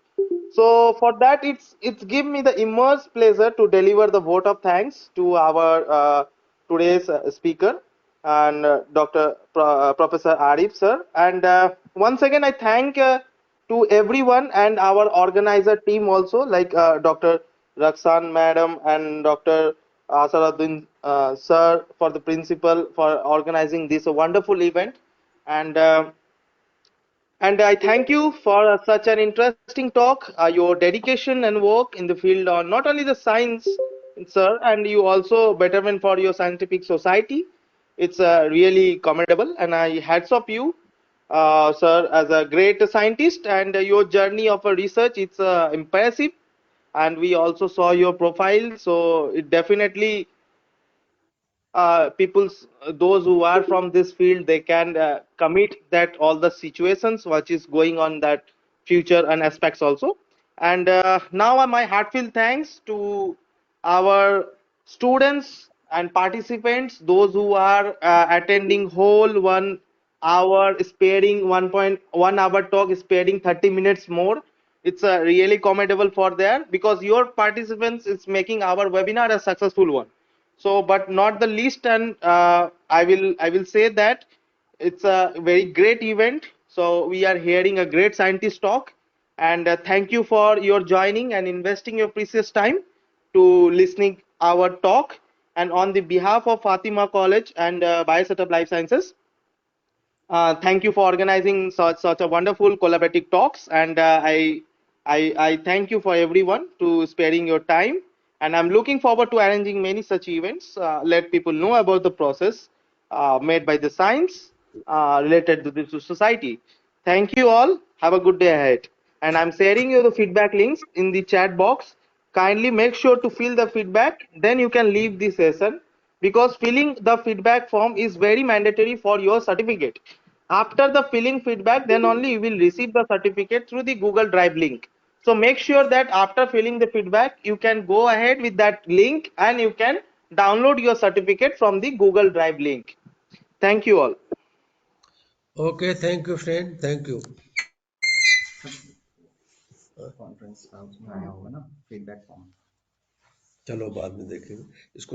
So for that, it's give me the immense pleasure to deliver the vote of thanks to our today's speaker and Professor Arif sir. And once again, I thank to everyone and our organizer team also, like Dr. Raksan madam and Dr. Asaruddin sir, for the principal for organizing this wonderful event. And and I thank you for such an interesting talk. Your dedication and work in the field on not only the science, sir, and you also betterment for your scientific society. It's really commendable, and I hats off you, sir, as a great scientist. And your journey of a research, it's impressive. And we also saw your profile, so it definitely people's those who are from this field, they can commit that all the situations which is going on that future and aspects also. And now my heartfelt thanks to our students and participants, those who are attending whole 1 hour, sparing 1.1 hour talk, sparing 30 minutes more. It's really commendable for there, because your participants is making our webinar a successful one. So but not the least, and I will say that it's a very great event. So we are hearing a great scientist talk. And thank you for your joining and investing your precious time to listening our talk. And on the behalf of Fatima College and Biosetup Life Sciences, thank you for organizing such a wonderful collaborative talks. And I thank you for everyone to sparing your time. And I'm looking forward to arranging many such events. Let people know about the process made by the science related to the society. Thank you all. Have a good day ahead. And I'm sharing you the feedback links in the chat box. Kindly make sure to fill the feedback. Then you can leave the session, because filling the feedback form is very mandatory for your certificate. After the filling feedback, then only you will receive the certificate through the Google Drive link. So make sure that after filling the feedback, you can go ahead with that link and you can download your certificate from the Google Drive link. Thank you all. Okay, thank you friend, thank you. Conference का उसमें आया होगा ना feedback form चलो बाद में देखेंगे इसको।